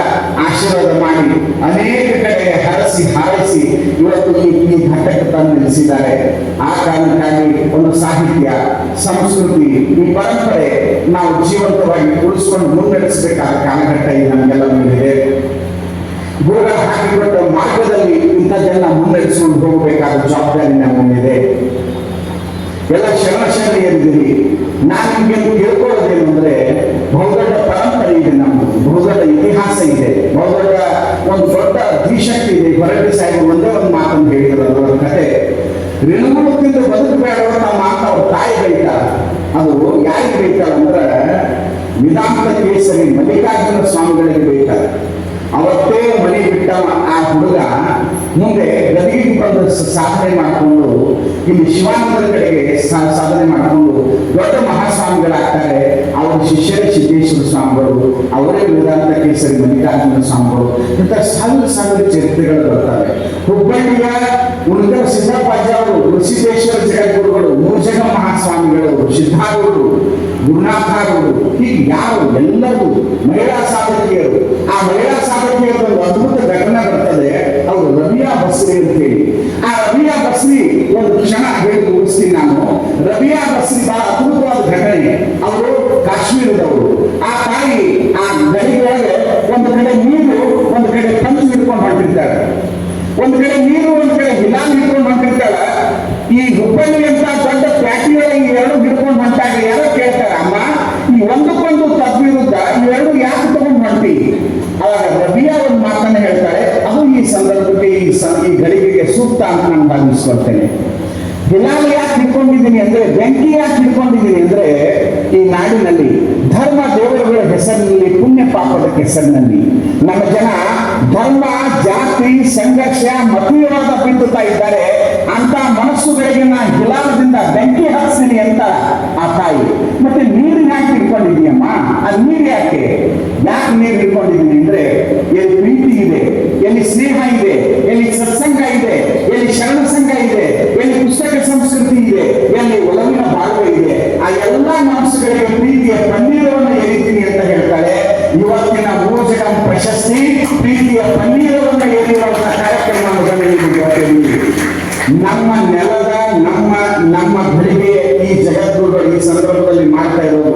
ಆಶೀರ್ವಾದ ಮಾಡಿ ಅನೇಕ ಕಡೆ ಹರಸಿ ಹಾರೈಸಿ ಇವತ್ತು ಈ ಘಟ್ಟಕ್ಕೆ ತಂದು ನಿಲ್ಲಿಸಿದ್ದಾರೆ. ಆ ಕಾರಣಕ್ಕಾಗಿ ಒಂದು ಸಾಹಿತ್ಯ ಸಂಸ್ಕೃತಿ ಈ ಪರಂಪರೆ ನಾವು ಜೀವಂತವಾಗಿ ಉಳಿಸ್ಕೊಂಡು ಮುನ್ನಡೆಸಬೇಕಾದ ಕಾಲಘಟ್ಟ ಈ ನಮಗೆಲ್ಲ ಮೇಲಿದೆ. ಗುರುಗಳು ಹಾಕಿಕೊಟ್ಟ ಮಾರ್ಗದಲ್ಲಿ ಇಂಥ ಜನ ಮುನ್ನಡೆಸಿಕೊಂಡು ಹೋಗಬೇಕಾದ ಜವಾಬ್ದಾರಿ ನಮ್ಮ ಮೇಲಿದೆ. ಎಲ್ಲ ಶರಣಶರಣೆಯರಿದ್ದೀರಿ. ನಾನು ನಿಮಗೆ ಕೇಳ್ಕೊಳ್ಳೋದೇನು ಅಂದ್ರೆ, ಬಹುದೊಡ್ಡ ಪರಂಪರೆ ಇದೆ, ನಮ್ಮದು ಬಹುದೊಡ್ಡ ಇತಿಹಾಸ ಇದೆ, ಬಹುದೊಡ್ಡ ಒಂದು ದೊಡ್ಡ ದ್ವಿಶಕ್ತಿ ಇದೆ. ಹೊರಗೆ ಸಾಹೇಬ್ ಒಂದೇ ಒಂದು ಮಾತನ್ನು ಹೇಳಿದ್ರು, ಅವರ ಕತೆ ಋಣಗುಣದಿಂದ ಬದುಕಬೇಡವ ನಮ್ಮ ಮಾತು ಅವ್ರ ತಾಯಿ ಬೈತಾರ. ಅದು ಯಾರಿಗೆ ಬೈತಾರ ಅಂದ್ರೆ ವೇದಾಂತ ಕೇಸರಿ ಮಲ್ಲಿಕಾರ್ಜುನ ಸ್ವಾಮಿಗಳಿಗೆ ಬೈತಾರೆ. ಅವತ್ತೇ ಮನೆ ಬಿಟ್ಟ ಆ ಹುಡುಗ ಮುಂದೆ ಗದಿಗೆ ಬಂದು ಸಾಧನೆ ಮಾಡಿಕೊಂಡು ಇಲ್ಲಿ ಶಿವಾನಂದರ ಕಡೆಗೆ ಸಾಧನೆ ಮಾಡಿಕೊಂಡು ದೊಡ್ಡ ಮಹಾಸ್ವಾಮಿಗಳಾಗ್ತಾರೆ. ಅವರ ಶಿಷ್ಯರೇ ಸಿದ್ದೇಶ್ವರ ಸ್ವಾಮಿಗಳು, ಅವರೇ ವೇದಾಂತ ಕೇಸರಿ ಮಲ್ಲಿಕಾರ್ಜುನ ಸ್ವಾಮಿಗಳು. ಇಂಥ ಸಾವಿರ ಚರಿತ್ರೆಗಳು ಬರ್ತವೆ. ಹುಬ್ಬಳ್ಳಿಯ ಉಳಿದ ಸಿದ್ದಪ್ಪಾಜಿ ಅವರು ಸಿದ್ದೇಶ್ವರ ಜಗದ್ಗುರುಗಳು, ಮೂರ್ಜಗ ಮಹಾಸ್ವಾಮಿಗಳು, ಸಿದ್ಧಾರೂಢರು, ಗುರುನಾಥರು, ಹೀಗೆ ಯಾರು ಎಲ್ಲರೂ ಮಹಿಳಾ ಸಾಧಕಿಯರು. ಆ ಮಹಿಳಾ ಸಾಧಕಿಯರ ಒಂದು ಅದ್ಭುತ ಘಟನೆ ಬರ್ತದೆ. ಅವರು ರಬಿಯಾ ಬಸ್ರಿ ಅಂತ ಹೇಳಿ. ಆ ರಬಿಯಾ ಬಸ್ರಿ ಒಂದು ಕ್ಷಣ ಹೇಳಿ ಮುಗಿಸ್ತೀನಿ ನಾನು. ರಬಿಯಾ ಬಸ್ರಿ ಬಹಳ ಅದ್ಭುತವಾದ ಘಟನೆ. ಅವರು ಕಾಶ್ಮೀರದವರು. ಆ ತಾಯಿ ಆ ಗಡಿಗೆ ಒಂದು ಕಡೆ ನೀರು, ಒಂದು ಕಡೆ ಪಂಚು ಹಿಡ್ಕೊಂಡು ಹೊಂಟಿರ್ತಾರೆ. ಒಂದು ಕಡೆ ನೀರು, ಒಂದು ಕಡೆ ಹಿಲಾಲ್ ಹಿಡ್ಕೊಂಡು ಹೊಂಟಿರ್ತಾಳ. ಈ ಹುಬ್ಬಳ್ಳಿ ಅಂತ ದೊಡ್ಡ ಪ್ಯಾಟಿಯೊಳಗೆ ಎರಡು ಹಿಡ್ಕೊಂಡು ಹೊಂಟಾಗ ಯಾರೋ ಕೇಳ್ತಾರೆ, ಅಮ್ಮ ಈ ಒಂದಕ್ಕೊಂದು ತದ್ವಿರುದ್ಧ ಇವೆರಡು ಯಾಕೆ ತಗೊಂಡು ಹೊಂಟಿ? ಅವಾಗ ರಬಿಯಾ ಒಂದು ಮಾತನ್ನ ಹೇಳ್ತಾಳೆ. ಅದು ಈ ಸಂದರ್ಭಕ್ಕೆ ಈ ಗಳಿಗೆಗೆ ಸೂಕ್ತ ಅಂತ ನಾನು ಭಾವಿಸ್ಕೊಳ್ತೇನೆ. ಹಿಲಾಲ್ ಯಾಕೆ ಹಿಡ್ಕೊಂಡಿದ್ದೀನಿ ಅಂದ್ರೆ, ಬೆಂಕಿ ಯಾಕೆ ಹಿಡ್ಕೊಂಡಿದ್ದೀನಿ ಅಂದ್ರೆ, ಈ ನಾಡಿನಲ್ಲಿ ಧರ್ಮ ದೇವರುಗಳ ಹೆಸರಿನಲ್ಲಿ, ಪುಣ್ಯ ಪಾಪದ ಹೆಸರಿನಲ್ಲಿ ನಮ್ಮ ಜನ ಧರ್ಮ ಜಾತಿ ಸಂಘರ್ಷ ಮತೀಯವಾದ ಬಿಂದುತ್ತಾ ಇದ್ದಾರೆ. ಅಂತ ಮನಸ್ಸುಗಳಿಗೆ ನಾ ಹಿಲಾಲದಿಂದ ಬೆಂಕಿ ಹರಿಸ್ತೀನಿ ಅಂತ ಆ ತಾಯಿ. ಮತ್ತೆ ನೀರು ಯಾಕೆ ಹಿಡ್ಕೊಂಡಿದೀಯಮ್ಮ? ಆ ನೀರು ಯಾಕೆ ನೀರು ಹಿಡ್ಕೊಂಡಿದ್ದೀನಿ ಅಂದ್ರೆ, ಎಲ್ಲಿ ಪ್ರೀತಿ ಇದೆ, ಎಲ್ಲಿ ಸ್ನೇಹ ಇದೆ, ಎಲ್ಲಿ ಸತ್ಸಂಗ ಇದೆ, ಎಲ್ಲಿ ಶರಣ ಸಂಘ ಇದೆ, ಎಲ್ಲಿ ಪುಸ್ತಕ ಸಂಸ್ಕೃತಿ ಇದೆ, ಎಲ್ಲಿ ಒಲವಿನ ಬಾಳ್ವೆ ಇದೆ, ಆ ಎಲ್ಲ ಮನಸ್ಸುಗಳಿಗೆ ಪ್ರೀತಿಯ ಪನ್ನೀರವನ್ನು ಎರಿತೀನಿ ಅಂತ ಹೇಳ್ತಾಳೆ. ಇವತ್ತಿನ ಮೂರ್ಜಗ ಪ್ರಶಸ್ತಿ ಪ್ರೀತಿಯ ಪನ್ನೀರವನ್ನು ಎರಿಯುವಂತಹ ಕಾರ್ಯಕ್ರಮವನ್ನು ನಮ್ಮ ನೆಲದ ನಮ್ಮ ಬೆಳಿಗ್ಗೆ ಈ ಜಗದ್ಗುರುಗಳು ಈ ಸಂದರ್ಭದಲ್ಲಿ ಮಾಡ್ತಾ ಇರೋದು.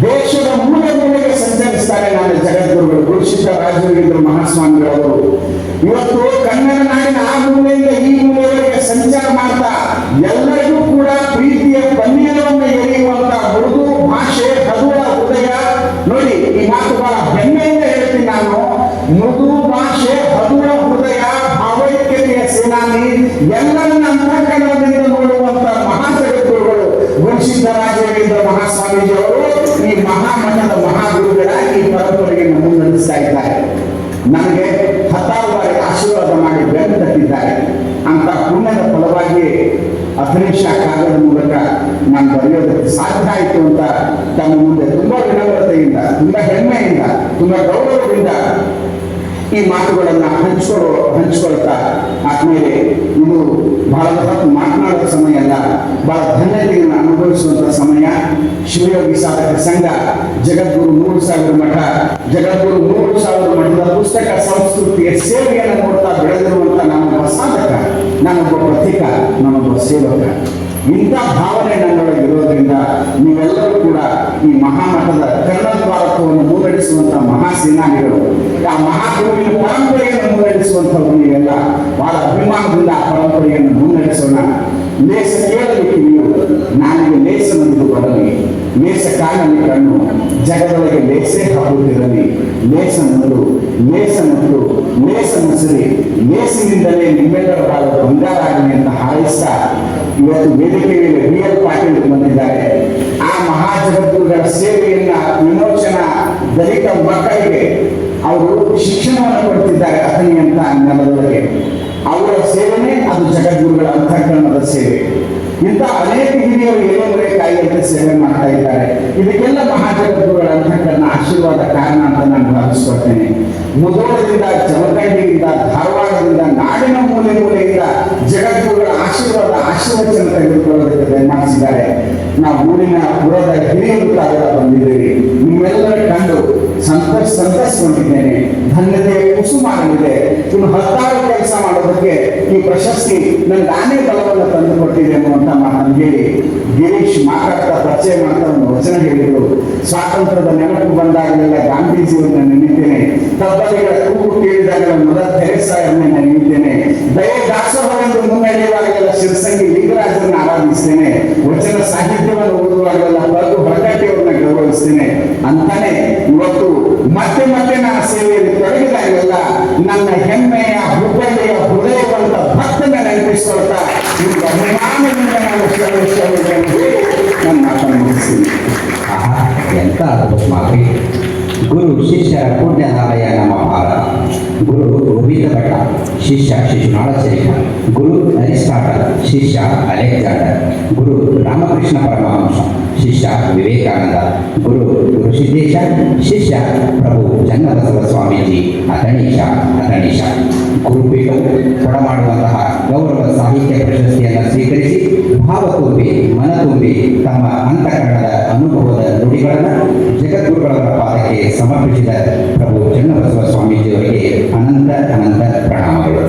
ದೇಶದ ಮೂಲೆ ಮೂಲೆಗೆ ಸಂಚರಿಸ್ತಾರೆ ನಾನು ಜಗದ್ಗುರುಗಳು. ಗುರುಸಿದ್ಧ ರಾಜೇಂದ್ರ ಮಹಾಸ್ವಾಮಿಗಳವರು ಇವತ್ತು ಕನ್ನಡ ನಾಡಿನ ಆ ಮೂಲೆಯಿಂದ ಈ ಮೂಲೆಗಳಿಗೆ ಸಂಚಾರ ಮಾಡ್ತಾ ಎಲ್ಲರಿಗೂ ಕೂಡ ಪ್ರೀತಿಯ ಪನ್ನೀರವನ್ನು ಎರೆಯುವಂತ ಮೃದು ಭಾಷೆ, ಹದುಳ ಹೃದಯ. ನೋಡಿ, ಈ ಮಾತು ಬಹಳ ಹೆಮ್ಮೆಯಿಂದ ಹೇಳ್ತೀನಿ ನಾನು. ಮೃದು ಭಾಷೆ, ಹದುಳ ಹೃದಯ, ಭಾವೈಕ್ಯತೆಯ ಸೇನಾನಿ, ಎಲ್ಲರನ್ನ ಅಂತಃಕರಣದಿಂದ ನೋಡುವಂತ ಮಹಾ ಜಗದ್ಗುರುಗಳು ಗುರುಸಿದ್ಧ ರಾಜೇಂದ್ರ ಮಹಾಸ್ವಾಮೀಜಿ ಅವರು ಈ ಮಹಾಮಠದ ಮಹಾಗುರುಗಳಾಗಿ ಈ ಪರಂಪರೆಗೆ ಮುನ್ನಡೆಸ್ತಾ ಇದ್ದಾರೆ. ನನಗೆ ಹತ್ತಾರು ಬಾರಿ ಆಶೀರ್ವಾದ ಮಾಡಿ ಬೆನ್ನು ತಟ್ಟಿದ್ದಾರೆ. ಅಂತ ಪುಣ್ಯದ ಫಲವಾಗಿ 15 ಕಾಗದ ಮೂಲಕ ನಾನು ಬರೆಯೋದಕ್ಕೆ ಸಾಧ್ಯ ಆಯಿತು ಅಂತ ತಮ್ಮ ಮುಂದೆ ತುಂಬಾ ವಿನಮ್ರತೆಯಿಂದ, ತುಂಬಾ ಹೆಮ್ಮೆಯಿಂದ, ತುಂಬಾ ಗೌರವದಿಂದ ಈ ಮಾತುಗಳನ್ನ ಹಂಚ್ಕೊಳ್ತಾ ಆದ್ಮೇಲೆ ಇದು ಬಹಳ ಹೊತ್ತು ಮಾತನಾಡುವ ಸಮಯ ಅಲ್ಲ, ಬಹಳ ಧನ್ಯತೆಯನ್ನು ಅನುಭವಿಸುವಂತ ಸಮಯ. ಶಿವಯೋಗಿ ಸಾಧಕ ಸಂಘ ಜಗದ್ಗುರು 3,000 ಮಠ, ಜಗದ್ಗುರು 3,000 ಮಠದ ಪುಸ್ತಕ ಸಂಸ್ಕೃತಿಯ ಸೇವೆಯನ್ನು ನೋಡ್ತಾ ಬೆಳೆದಿರುವಂತ ನಾನೊಬ್ಬ ಸಾಧಕ, ನಾನೊಬ್ಬ ಪಥಿಕ, ನಾನೊಬ್ಬ ಸೇವಕ. ಇಂಥ ಭಾವನೆ ನನ್ನೊಳಗೆ ಇರೋದ್ರಿಂದ ನೀವೆಲ್ಲರೂ ಕೂಡ ಈ ಮಹಾಮಠದ ಕರ್ಣದ್ವಾರತ್ವವನ್ನು ಮುನ್ನಡೆಸುವಂತಹ ಮಹಾಸೇನಾನಿಗಳು, ಆ ಮಹಾಗುರುವಿನ ಪರಂಪರೆಯನ್ನು ಮುನ್ನಡೆಸುವಂಥವ್ರು ನೀವೆಲ್ಲ ಬಹಳ ಅಭಿಮಾನದಿಂದ ಆ ಪರಂಪರೆಯನ್ನು ಮುನ್ನಡೆಸೋಣ. ಲೇಸ ಕೇಳಲಿಕ್ಕೆ ನೀವು ನನಗೆ ಲೇಸನದ್ದು ಬರಲಿ, ಲೇಸ ಕಾಲಲ್ಲಿ ಕಣ್ಣು ಜಗದೊಳಗೆ ಲೇಸೇ ಹಬ್ಬುತ್ತಿರಲಿ. ಲೇಸನದ್ದು ಲೇಸನದ್ದು ಲೇಸ ನಸರಿ, ಲೇಸಿನಿಂದಲೇ ನಿಮ್ಮೆಲ್ಲರ ಬಾಳ ಬಂಗಾರ ಆಗಲಿ ಅಂತ ಹಾರೈಸ್ತಾ ಇವತ್ತು ವೇದಿಕೆಯಲ್ಲಿ BL ಪಾಟೀಲ್ ಬಂದಿದ್ದಾರೆ. ಆ ಮಹಾ ಜಗದ್ಗುರುಗಳ ಸೇವೆಯನ್ನ ವಿಮೋಚನಾ ದಲಿತ ಮಕ್ಕಳಿಗೆ ಅವರು ಶಿಕ್ಷಣವನ್ನು ಕೊಡ್ತಿದ್ದಾರೆ. ಅಥಣಿ ಅಂತ ನೆಲದೊಳಗೆ ಅವರ ಸೇವೆನೇ ಅದು ಜಗದ್ಗುರುಗಳ ಅಂತಃಕರಣದ ಸೇವೆ. ಇಂಥ ಅನೇಕ ಹಿರಿಯರು ಏಳೂವರೆ ಕಾಯಿಯಂತೆ ಸೇವೆ ಮಾಡ್ತಾ ಇದ್ದಾರೆ. ಇದಕ್ಕೆಲ್ಲ ಮಹಾ ಜಗದ್ಗುರುಗಳ ಅಂತಃಕರಣ ಆಶೀರ್ವಾದ ಆಶೀರ್ವಾದ ಕಾರಣ ಅಂತ ನಾನು ಭಾವಿಸ್ಕೊಳ್ತೇನೆ. ಮುಧೋಳದಿಂದ, ಜಮಖಂಡಿಯಿಂದ, ಧಾರವಾಡದಿಂದ, ನಾಡಿನ ಮೂಲೆ ಮೂಲೆಯಿಂದ ಜಗದ್ಗುರುಗಳ ಆಶೀರ್ವಚನ ತೆಗೆದುಕೊಳ್ಳೋದಕ್ಕೆ ದಯಮಾಡಿಸಿದ್ದಾರೆ. ನಾವು ಊರಿನ ಪುರದ ಹಿರಿಯರು ತಾವೆಲ್ಲ ಬಂದಿದ್ದೀರಿ. ನಿಮ್ಮೆಲ್ಲರ ಕಂಡು ಸಂತಸಗೊಂಡಿದ್ದೇನೆ. ಧನ್ಯತೆ ಕುಸುಮಾಗಲಿದೆ. ಇನ್ನು 16 ಕೆಲಸ ಮಾಡೋದಕ್ಕೆ ಈ ಪ್ರಶಸ್ತಿ ನನಗೆ ಆನೆ ಬಲವನ್ನು ತಂದು ಕೊಟ್ಟಿದೆ ಅನ್ನುವಂತ ಮಾತನ್ನು ಹೇಳಿ ಗಿರೀಶ್ ಮಾತಾಡ್ತಾ ಪರಿಚಯ ಮಾಡ್ತಾ ಒಂದು ವಚನ ಹೇಳಿದ್ರು. ಸ್ವಾತಂತ್ರ್ಯದ ನೆನಪು ಬಂದಾಗಲೆಲ್ಲ ಗಾಂಧೀಜಿಯವರನ್ನ ನೆನೀತೇನೆ, ತಬ್ಬಲಿಗಳ ಕೂಗು ಕೇಳಿದಾಗಲ ಮದರ್ ತೆರೇಸಾರನ್ನ ನೆನೀತೇನೆ, ದಯೆ ದಾಸೋಹವೆಂದು ಮುನ್ನಡೆಯುವಾಗಲೆಲ್ಲ ಶಿರಸಂಗಿ ಲಿಂಗರಾಜರನ್ನ ಆರಾಧಿಸ್ತೇನೆ, ವಚನ ಸಾಹಿತ್ಯವನ್ನು ಓದುವಾಗಲೆಲ್ಲ ಬದು ಹೊರಗಟ್ಟಿಯವರನ್ನ ಗೌರವಿಸ್ತೇನೆ ಅಂತಾನೆ ಇವತ್ತು ಮತ್ತೆ ಮತ್ತೆ ನನ್ನ ಸೇವೆಯಲ್ಲಿ ತೊಡಗಿದಾಗಲೆಲ್ಲ ನನ್ನ ಹೆಮ್ಮೆಯ ಹುಬ್ಬಳ್ಳಿಯ ಹೃದಯವಂತ ಭಕ್ತನ ನೆನಪಿಸಿಕೊಳ್ತಾ ನಿಮ್ಗೆ ಅಭಿಮಾನದಿಂದ ನಾನು ನನ್ನ ಮಾತನ್ನು ಮುಗಿಸ್ತೀನಿ. ಎಂತ ಅದ್ಭುತ ಮಾತ್ರಿ. ಗುರು ಶಿಷ್ಯರ ಪುಣ್ಯನಾಲಯ ನಮ್ಮ ಭಾರತ. ಗುರು ಗೋವಿಂದ ಭಟ್ಟ, ಶಿಷ್ಯ ಶಿಶುನಾಳ ಚರಿತ. ಗುರು ಅರಿಸ್ಟಾಟಲ್, ಶಿಷ್ಯ ಅಲೆಕ್ಸಾಂಡರ್. ಗುರು ರಾಮಕೃಷ್ಣ ಪರಮಹಂಸ, ಶಿಷ್ಯ ವಿವೇಕಾನಂದ. ಗುರು ಗುರುಸಿದ್ದೇಶ, ಶಿಷ್ಯ ಪ್ರಭು ಚನ್ನಬಸವ ಸ್ವಾಮೀಜಿ. ಅತಣೀಶ ಗುರುಪೀಠ ಕೊಡಮಾಡುವಂತಹ ಗೌರವ ಸಾಹಿತ್ಯ ಪ್ರಶಸ್ತಿಯನ್ನು ಸ್ವೀಕರಿಸಿ ಭಾವ ತುಂಬಿ ಮನ ತುಂಬಿ ತಮ್ಮ ಅಂತಃಕರಣದ ಅನುಭವದ ನುಡಿಗಳನ್ನು ಜಗದ್ಗುರುಗಳವರ ಪಾದಕ್ಕೆ ಸಮರ್ಪಿಸಿದ ಪ್ರಭು ಚನ್ನಬಸವ ಸ್ವಾಮೀಜಿಯವರಿಗೆ ಅನಂತ ಪ್ರಣಾಮಗಳು.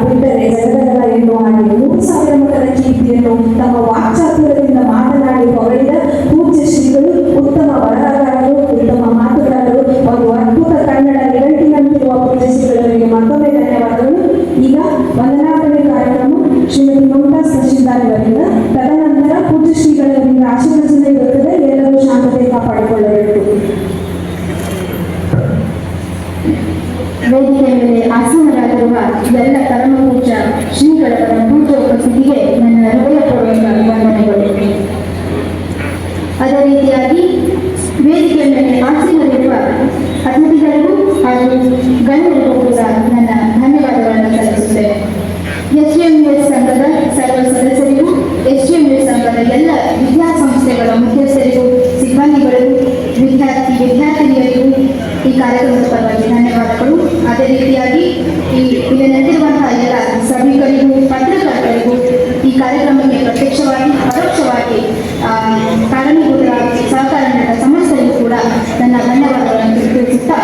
ಬಿಟ್ಟರೆ ಜಗದಲ್ಲ ಎನ್ನುವ ಹಾಗೆ 3,000 ಮಕ್ಕಳ ಕೀರ್ತಿಯನ್ನು ತಮ್ಮ ವಾಕ್ಚಾತುರ್ಯದಿಂದ ಮಾತನಾಡಿ ಹೊಗಳಿದ ಪೂಜ್ಯ ಶ್ರೀಗಳು ಉತ್ತಮ ಬರಹಗಾರರು, ಉತ್ತಮ ಮಾತುಗಾರರು, ಒಂದು ಅದ್ಭುತ ಕನ್ನಡ ನಿಘಂಟಿನಂತಿರುವ ಪೂಜ್ಯ ಶ್ರೀಗಳಿಗೆ ಮತ್ತೊಮ್ಮೆ ಧನ್ಯವಾದಗಳು. ಈಗ ವಂದನಾರ್ಪಣೆ ಕಾರ್ಯಕ್ರಮ ಶ್ರೀಮತಿ ಮಮತಾಜ್ ತಹಶೀಲ್ದಾರ್ ಅವರಿಂದ, ತದನಂತರ ಪೂಜ್ಯ ಶ್ರೀಗಳವರಿಂದ ಆಶೀರ್ವಚನ ಇರುತ್ತದೆ. ಎಲ್ಲರೂ ಶಾಂತತೆ ಕಾಪಾಡಿಕೊಳ್ಳಬೇಕು. ವೇದಿಕೆ ಮೇಲೆ ಆಸೀನರಾಗಿರುವ ಎಲ್ಲ ಪರಮಪೂಜ್ಯ ಶ್ರೀಗಳ ಪೂಜ್ಯ ಉಪಸ್ಥಿತಿಗೆ ನನ್ನ ಹೃದಯಪೂರ್ವಕ ವಂದನೆಗಳು. ಅದೇ ರೀತಿಯಾಗಿ ವೇದಿಕೆ ಮೇಲೆ ಆಸೀನರಿರುವ ಅತಿಥಿಗಳಿಗೂ ಹಾಗೂ ಗಣ್ಯರಿಗೂ ಕೂಡ ನನ್ನ ಧನ್ಯವಾದಗಳನ್ನು ಸಲ್ಲಿಸುತ್ತೇನೆ. ಎಸ್ಡಿಎಂಎಸ್ ಸಂಘದ ಸರ್ವ ಸದಸ್ಯರಿಗೂ, ಎಸ್ಡಿಎಂಎಸ್ ಸಂಘದ ಎಲ್ಲ ವಿದ್ಯಾಸಂಸ್ಥೆಗಳ ಮುಖ್ಯಸ್ಥರಿಗೂ, ಸಿಬ್ಬಂದಿಗಳಿಗೂ, ವಿದ್ಯಾರ್ಥಿನಿಯರಿಗೂ ಈ ಕಾರ್ಯಕ್ರಮದ ಪರವಾಗಿ ಧನ್ಯವಾದಗಳು. ಅದೇ ರೀತಿಯಾಗಿ ಇಲ್ಲಿ ನಡೆದಿರುವಂತಹ ಎಲ್ಲ ಸಭಿಕರಿಗೂ, ಪತ್ರಕರ್ತರಿಗೂ, ಈ ಕಾರ್ಯಕ್ರಮಕ್ಕೆ ಪ್ರತ್ಯಕ್ಷವಾಗಿ ಪರೋಕ್ಷವಾಗಿ ಕಾರಣೀಭೂತರಾಗಿ ಸಹಕಾರ ನೀಡಿದ ಸಮಸ್ತರಿಗೂ ಕೂಡ ನನ್ನ ಧನ್ಯವಾದಗಳನ್ನು ತಿಳಿಸುತ್ತಾ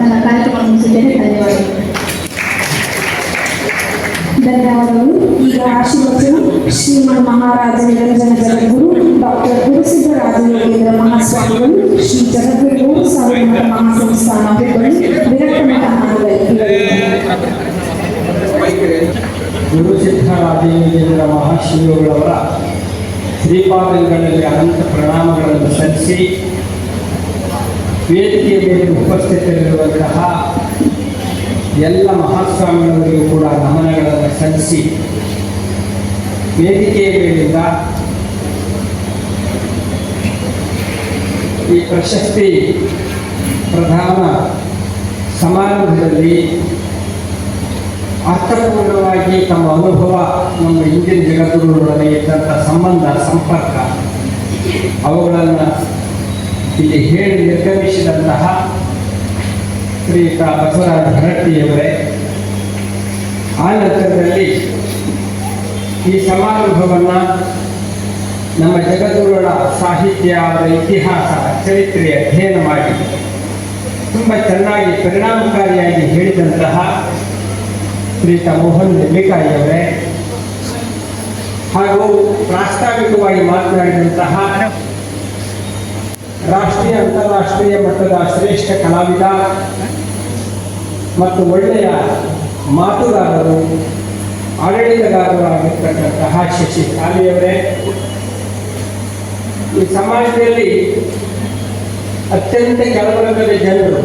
ನನ್ನ ಕಾರ್ಯಕ್ರಮ ಮುಗಿಸುತ್ತೇನೆ. ಧನ್ಯವಾದಗಳು. ಈಗ ಆಶೀರ್ವಚನ ಶ್ರೀಮನ್ ಮಹಾರಾಜ ನಿರಂಜನ ಜಗದ್ಗುರು ಡಾಕ್ಟರ್ ಗುರುಸಿದ್ದರಾಜಯೋಗೇಂದ್ರ ಮಹಾಸ್ವಾಮಿಗಳು, ಶ್ರೀ ಜಗದ್ಗುರು ಸಾವಿರ ಮಹಾಸಂಸ್ಥಾನ ಹುಬ್ಬಳ್ಳಿ, ವಿರಕ್ತ ಮಠ ಗುರುಸಿದ್ದರಾಜಯೋಗೇಂದ್ರ ಮಹಾಶಿವಗಳವರ ಶ್ರೀಪಾದಗಳಲ್ಲಿ ಅನಂತ ಪ್ರಣಾಮಗಳನ್ನು ಸಲ್ಲಿಸಿ, ವೇದಿಕೆಯ ಮೇಲೆ ಉಪಸ್ಥಿತರಿರುವಂತಹ ಎಲ್ಲ ಮಹಾಸ್ವಾಮಿಗಳಿಗೂ ಕೂಡ ನಮನಗಳನ್ನು ಸಲ್ಲಿಸಿ, ವೇದಿಕೆಯ ಮೇಲಿಂದ ಈ ಪ್ರಶಸ್ತಿ ಪ್ರದಾನ ಸಮಾರಂಭದಲ್ಲಿ ಅರ್ಥಪೂರ್ಣವಾಗಿ ತಮ್ಮ ಅನುಭವ, ನಮ್ಮ ಹಿಂದಿನ ಜಗದ್ಗುರುಗಳೊಡನೆ ಇದ್ದಂಥ ಸಂಬಂಧ, ಸಂಪರ್ಕ, ಅವುಗಳನ್ನು ಇಲ್ಲಿ ಹೇಳಿ ನಿರ್ಗಮಿಸಿದಂತಹ ಶ್ರೀಯುತ ಬಸವರಾಜ ಹೊರಟ್ಟಿಯವರೇ, ಆ ನಂತರದಲ್ಲಿ ಈ ಸಮಾರಂಭವನ್ನು ನಮ್ಮ ಜಗದ್ಗುರುಗಳ ಸಾಹಿತ್ಯ, ಅವರ ಇತಿಹಾಸ, ಚರಿತ್ರೆ ಅಧ್ಯಯನ ಮಾಡಿ ತುಂಬ ಚೆನ್ನಾಗಿ ಪರಿಣಾಮಕಾರಿಯಾಗಿ ಹೇಳಿದಂತಹ ಶ್ರೀಯುತ ಮೋಹನ್ ನೆಲ್ಲಿಕಾಯಿಯವರೇ, ಹಾಗೂ ಪ್ರಾಸ್ತಾವಿಕವಾಗಿ ಮಾತನಾಡಿದಂತಹ ರಾಷ್ಟ್ರೀಯ ಅಂತಾರಾಷ್ಟ್ರೀಯ ಮಟ್ಟದ ಶ್ರೇಷ್ಠ ಕಲಾವಿದ ಮತ್ತು ಒಳ್ಳೆಯ ಮಾತುಗಾರರು, ಆಡಳಿತಗಾರರು ಆಗಿರ್ತಕ್ಕಂತಹ ಶಶಿ ಕಾಲಿಯವರೇ, ಈ ಸಮಾಜದಲ್ಲಿ ಅತ್ಯಂತ ಕೆಳವರ್ಗದ ಜನರು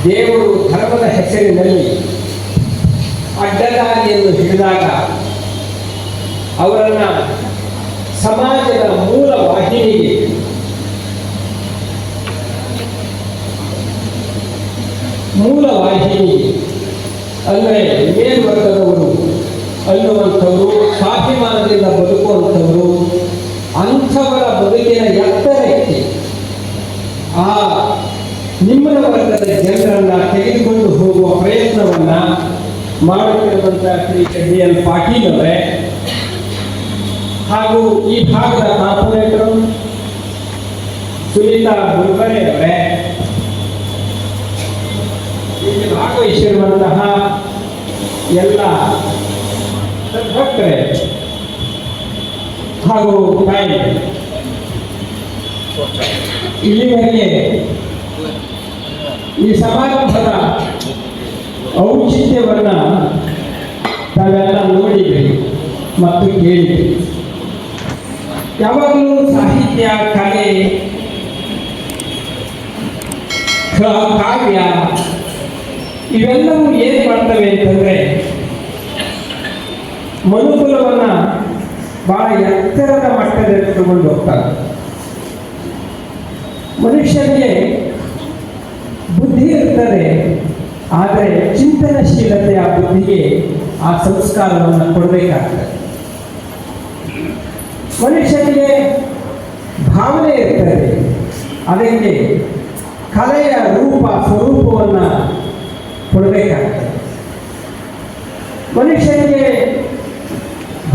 ದೇವರು ಧರ್ಮದ ಹೆಸರಿನಲ್ಲಿ ಅಡ್ಡದಾರಿಯನ್ನು ಹಿಡಿದಾಗ ಅವರನ್ನು ಸಮಾಜದ ಮೂಲ ವಾಹಿನಿಗೆ ಅಂದರೆ ಮೇಲ್ವರ್ಗದವರು ಅನ್ನುವಂಥವರು, ಸ್ವಾಭಿಮಾನದಿಂದ ಬದುಕುವಂಥವರು, ಅಂಥ ಅಂಥವರ ಬದುಕಿನ ಎತ್ತರಕ್ಕೆ ಆ ನಿಮ್ಮನ ವರ್ಗದ ಜನರನ್ನ ತೆಗೆದುಕೊಂಡು ಹೋಗುವ ಪ್ರಯತ್ನವನ್ನ ಮಾಡುತ್ತಿರುವಂಥ ಶ್ರೀ KDL ಪಾಟೀಲ್ ಅವರೇ ಹಾಗೂ ಈ ಭಾಗದ ಕಾರ್ಪೊರೇಟರು ಸುನೀತಾ ಬುರ್ಬರೆ ಅವರೇ, ಇಲ್ಲಿ ಭಾಗವಹಿಸಿರುವಂತಹ ಎಲ್ಲ ಭಕ್ತರೇ ಹಾಗೂ ತಾಯಿ, ಇಲ್ಲಿವರೆಗೆ ಈ ಸಮಾರಂಭದ ಔಚಿತ್ಯವನ್ನ ತಾವೆಲ್ಲ ನೋಡಿದ್ರಿ ಮತ್ತು ಕೇಳಿದ್ರಿ. ಯಾವಾಗಲೂ ಸಾಹಿತ್ಯ, ಕಲೆ, ಕಾವ್ಯ ಇವೆಲ್ಲವೂ ಏನು ಮಾಡ್ತವೆ ಅಂತಂದ್ರೆ ಮನುಕುಲವನ್ನ ಬಹಳ ಎತ್ತರದ ಮಟ್ಟದಲ್ಲಿ ತಗೊಂಡು ಹೋಗ್ತಾರೆ. ಮನುಷ್ಯನಿಗೆ ಬುದ್ಧಿ ಇರ್ತದೆ, ಆದರೆ ಚಿಂತನಶೀಲತೆ ಆ ಬುದ್ಧಿಗೆ ಆ ಸಂಸ್ಕಾರವನ್ನು ಕೊಡಬೇಕಾಗ್ತದೆ. ಮನುಷ್ಯನಿಗೆ ಭಾವನೆ ಇರ್ತದೆ, ಅದಕ್ಕೆ ಕಲೆಯ ರೂಪ ಸ್ವರೂಪವನ್ನು ಕೊಡಬೇಕಾಗ್ತದೆ. ಮನುಷ್ಯನಿಗೆ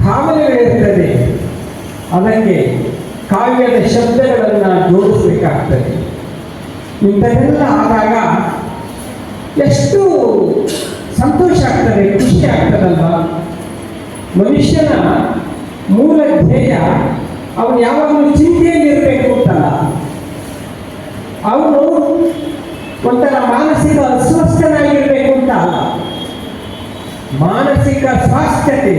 ಭಾವನೆಗಳಿರ್ತದೆ, ಅದಕ್ಕೆ ಕಾವ್ಯದ ಶಬ್ದಗಳನ್ನು ಜೋಡಿಸಬೇಕಾಗ್ತದೆ. ಇಂಥದ್ದೆಲ್ಲ ಆದಾಗ ಎಷ್ಟು ಸಂತೋಷ ಆಗ್ತದೆ, ಖುಷಿ ಆಗ್ತದಲ್ವ. ಮನುಷ್ಯನ ಮೂಲ ಧ್ಯೇಯ ಅವನು ಯಾವಾಗಲೂ ಚಿಂತೆಯಲ್ಲಿರಬೇಕು ಅಂತಲ್ಲ, ಅವನು ಒಂಥರ ಮಾನಸಿಕ ಅಸ್ವಸ್ಥನಾಗಿರ್ಬೇಕು ಅಂತ ಅಲ್ಲ. ಮಾನಸಿಕ ಸ್ವಾಸ್ಥ್ಯತೆ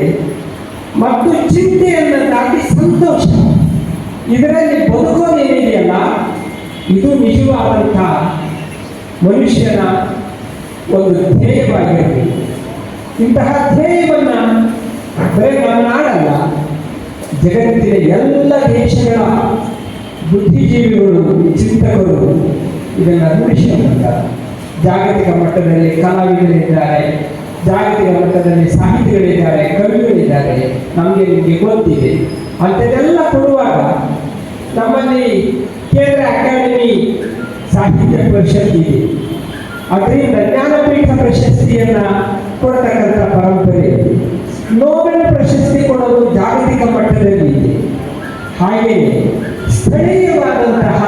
ಮತ್ತು ಚಿಂತೆಯನ್ನು ದಾಟಿ ಸಂತೋಷ, ಇದರಲ್ಲಿ ಬದುಕೋದೇನಿದೆಯಲ್ಲ ಇದು ನಿಜವಾದಂಥ ಮನುಷ್ಯನ ಒಂದು ಧ್ಯೇಯವಾಗಿರಬೇಕು. ಇಂತಹ ಧ್ಯೇಯವನ್ನು ಬರೀ ನಮ್ಮ ನಾಡಲ್ಲ, ಜಗತ್ತಿನ ಎಲ್ಲ ದೇಶಗಳ ಬುದ್ಧಿಜೀವಿಗಳು, ಚಿಂತಕರು ಇದನ್ನು ರೂಢಿಸಿಕೊಂಡಿದ್ದಾರೆ. ಜಾಗತಿಕ ಮಟ್ಟದಲ್ಲಿ ಕಲಾವಿದರಿದ್ದಾರೆ, ಜಾಗತಿಕ ಮಟ್ಟದಲ್ಲಿ ಸಾಹಿತಿಗಳಿದ್ದಾರೆ, ಕವಿಗಳಿದ್ದಾರೆ, ನಮಗೆ ನಿಮಗೆ ಗೊತ್ತಿದೆ. ಅಂಥದ್ದೆಲ್ಲ ಕೊಡುವಾಗ ನಮ್ಮಲ್ಲಿ ಕೇಂದ್ರ ಅಕಾಡೆಮಿ ಸಾಹಿತ್ಯ ಪರಿಷತ್ ಇದೆ, ಅದರಿಂದ ಜ್ಞಾನಪೀಠ ಪ್ರಶಸ್ತಿಯನ್ನ ಕೊಡ್ತಕ್ಕಂಥ ಪರಂಪರೆ ಇದೆ. ನೋಬೆಲ್ ಪ್ರಶಸ್ತಿ ಕೊಡೋದು ಜಾಗತಿಕ ಮಟ್ಟದಲ್ಲಿ ಇದೆ. ಹಾಗೆಯೇ ಸ್ಥಳೀಯವಾದಂತಹ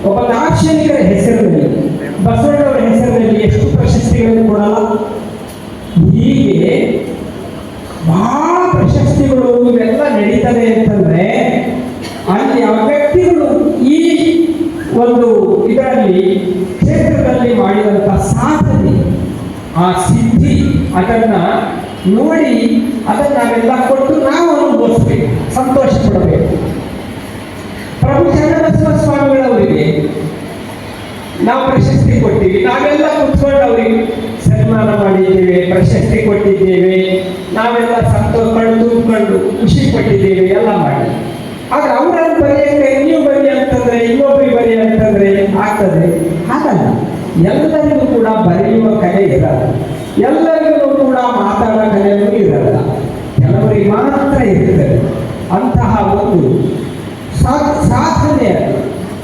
ಒಬ್ಬ ದಾರ್ಶನಿಕರ ಹೆಸರಿನಲ್ಲಿ, ಬಸವಣ್ಣವರ ಹೆಸರಿನಲ್ಲಿ ಎಷ್ಟು ಪ್ರಶಸ್ತಿಗಳನ್ನು ಕೊಡಲ್ಲ. ಹೀಗೆ ಬಹಳ ಪ್ರಶಸ್ತಿಗಳು ಇವೆಲ್ಲ ನಡೀತದೆ ಅಂತಂದ್ರೆ ಅಲ್ಲಿ ಆ ವ್ಯಕ್ತಿಗಳು ಈ ಒಂದು ಇದರಲ್ಲಿ ಕ್ಷೇತ್ರದಲ್ಲಿ ಮಾಡಿದಂಥ ಸಾಧನೆ, ಆ ಸಿದ್ಧಿ, ಅದನ್ನ ನೋಡಿ ಅದನ್ನ ನಾವೆಲ್ಲ ಕೊಟ್ಟು ನಾವು ಅನುಭವಿಸ್ಬೇಕು, ಸಂತೋಷ ಪಡಬೇಕು. ಪ್ರಭು ಚನ್ನಬಸವ ಸ್ವಾಮಿಗಳವರಿಗೆ ನಾವು ಪ್ರಶಸ್ತಿ ಕೊಟ್ಟಿವಿ, ನಾವೆಲ್ಲ ಕುತ್ಕೊಂಡು ಅವರಿಗೆ ಸನ್ಮಾನ ಮಾಡಿದ್ದೇವೆ, ಪ್ರಶಸ್ತಿ ಕೊಟ್ಟಿದ್ದೇವೆ, ನಾವೆಲ್ಲ ತುಂಬಿಕೊಂಡು ಖುಷಿ ಪಟ್ಟಿದ್ದೇವೆ, ಎಲ್ಲ ಮಾಡಿ. ಆದ್ರೆ ಅವರನ್ನು ಬರೆಯಕ್ಕೆ ನೀವು ಬರಿ ಅಂತಂದ್ರೆ, ಇನ್ನೊಬ್ಬರಿಗೆ ಬರಿ ಅಂತಂದ್ರೆ ಆಗ್ತದೆ? ಹಾಗಲ್ಲ. ಎಲ್ಲರಿಗೂ ಕೂಡ ಬರೆಯುವ ಕಲೆ ಇರಲ್ಲ, ಎಲ್ಲರಿಗೂ ಕೂಡ ಮಾತಾಡೋ ಕಲೆಯೂ ಇರಲ್ಲ, ಕೆಲವರಿಗೆ ಮಾತ್ರ ಇರ್ತದೆ. ಅಂತಹ ಒಂದು ಸಾಧನೆ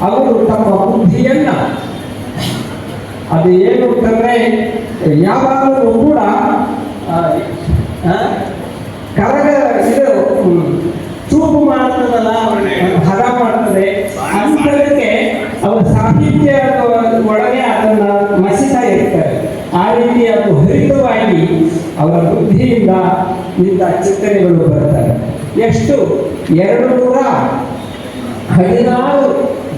ಅವರು ತಮ್ಮ ಬುದ್ಧಿಯನ್ನ, ಅದು ಏನು ಅಂತಂದ್ರೆ ಯಾವಾಗಲೂ ಕೂಡ ಕರಗ ಇದು ಚೂಪು ಮಾಡ್ತದಲ್ಲ, ಹದ ಮಾಡ್ತದೆ, ಅಂತದಕ್ಕೆ ಅವರ ಸಾಹಿತ್ಯ ಒಳಗೆ ಅದನ್ನ ಮಸಿತಾ ಇರ್ತಾರೆ. ಆ ರೀತಿ ಅದು ಹರಿತವಾಗಿ ಅವರ ಬುದ್ಧಿಯಿಂದ ಇಂಥ ಚಿಂತನೆಗಳು ಬರುತ್ತವೆ. ಎಷ್ಟು 216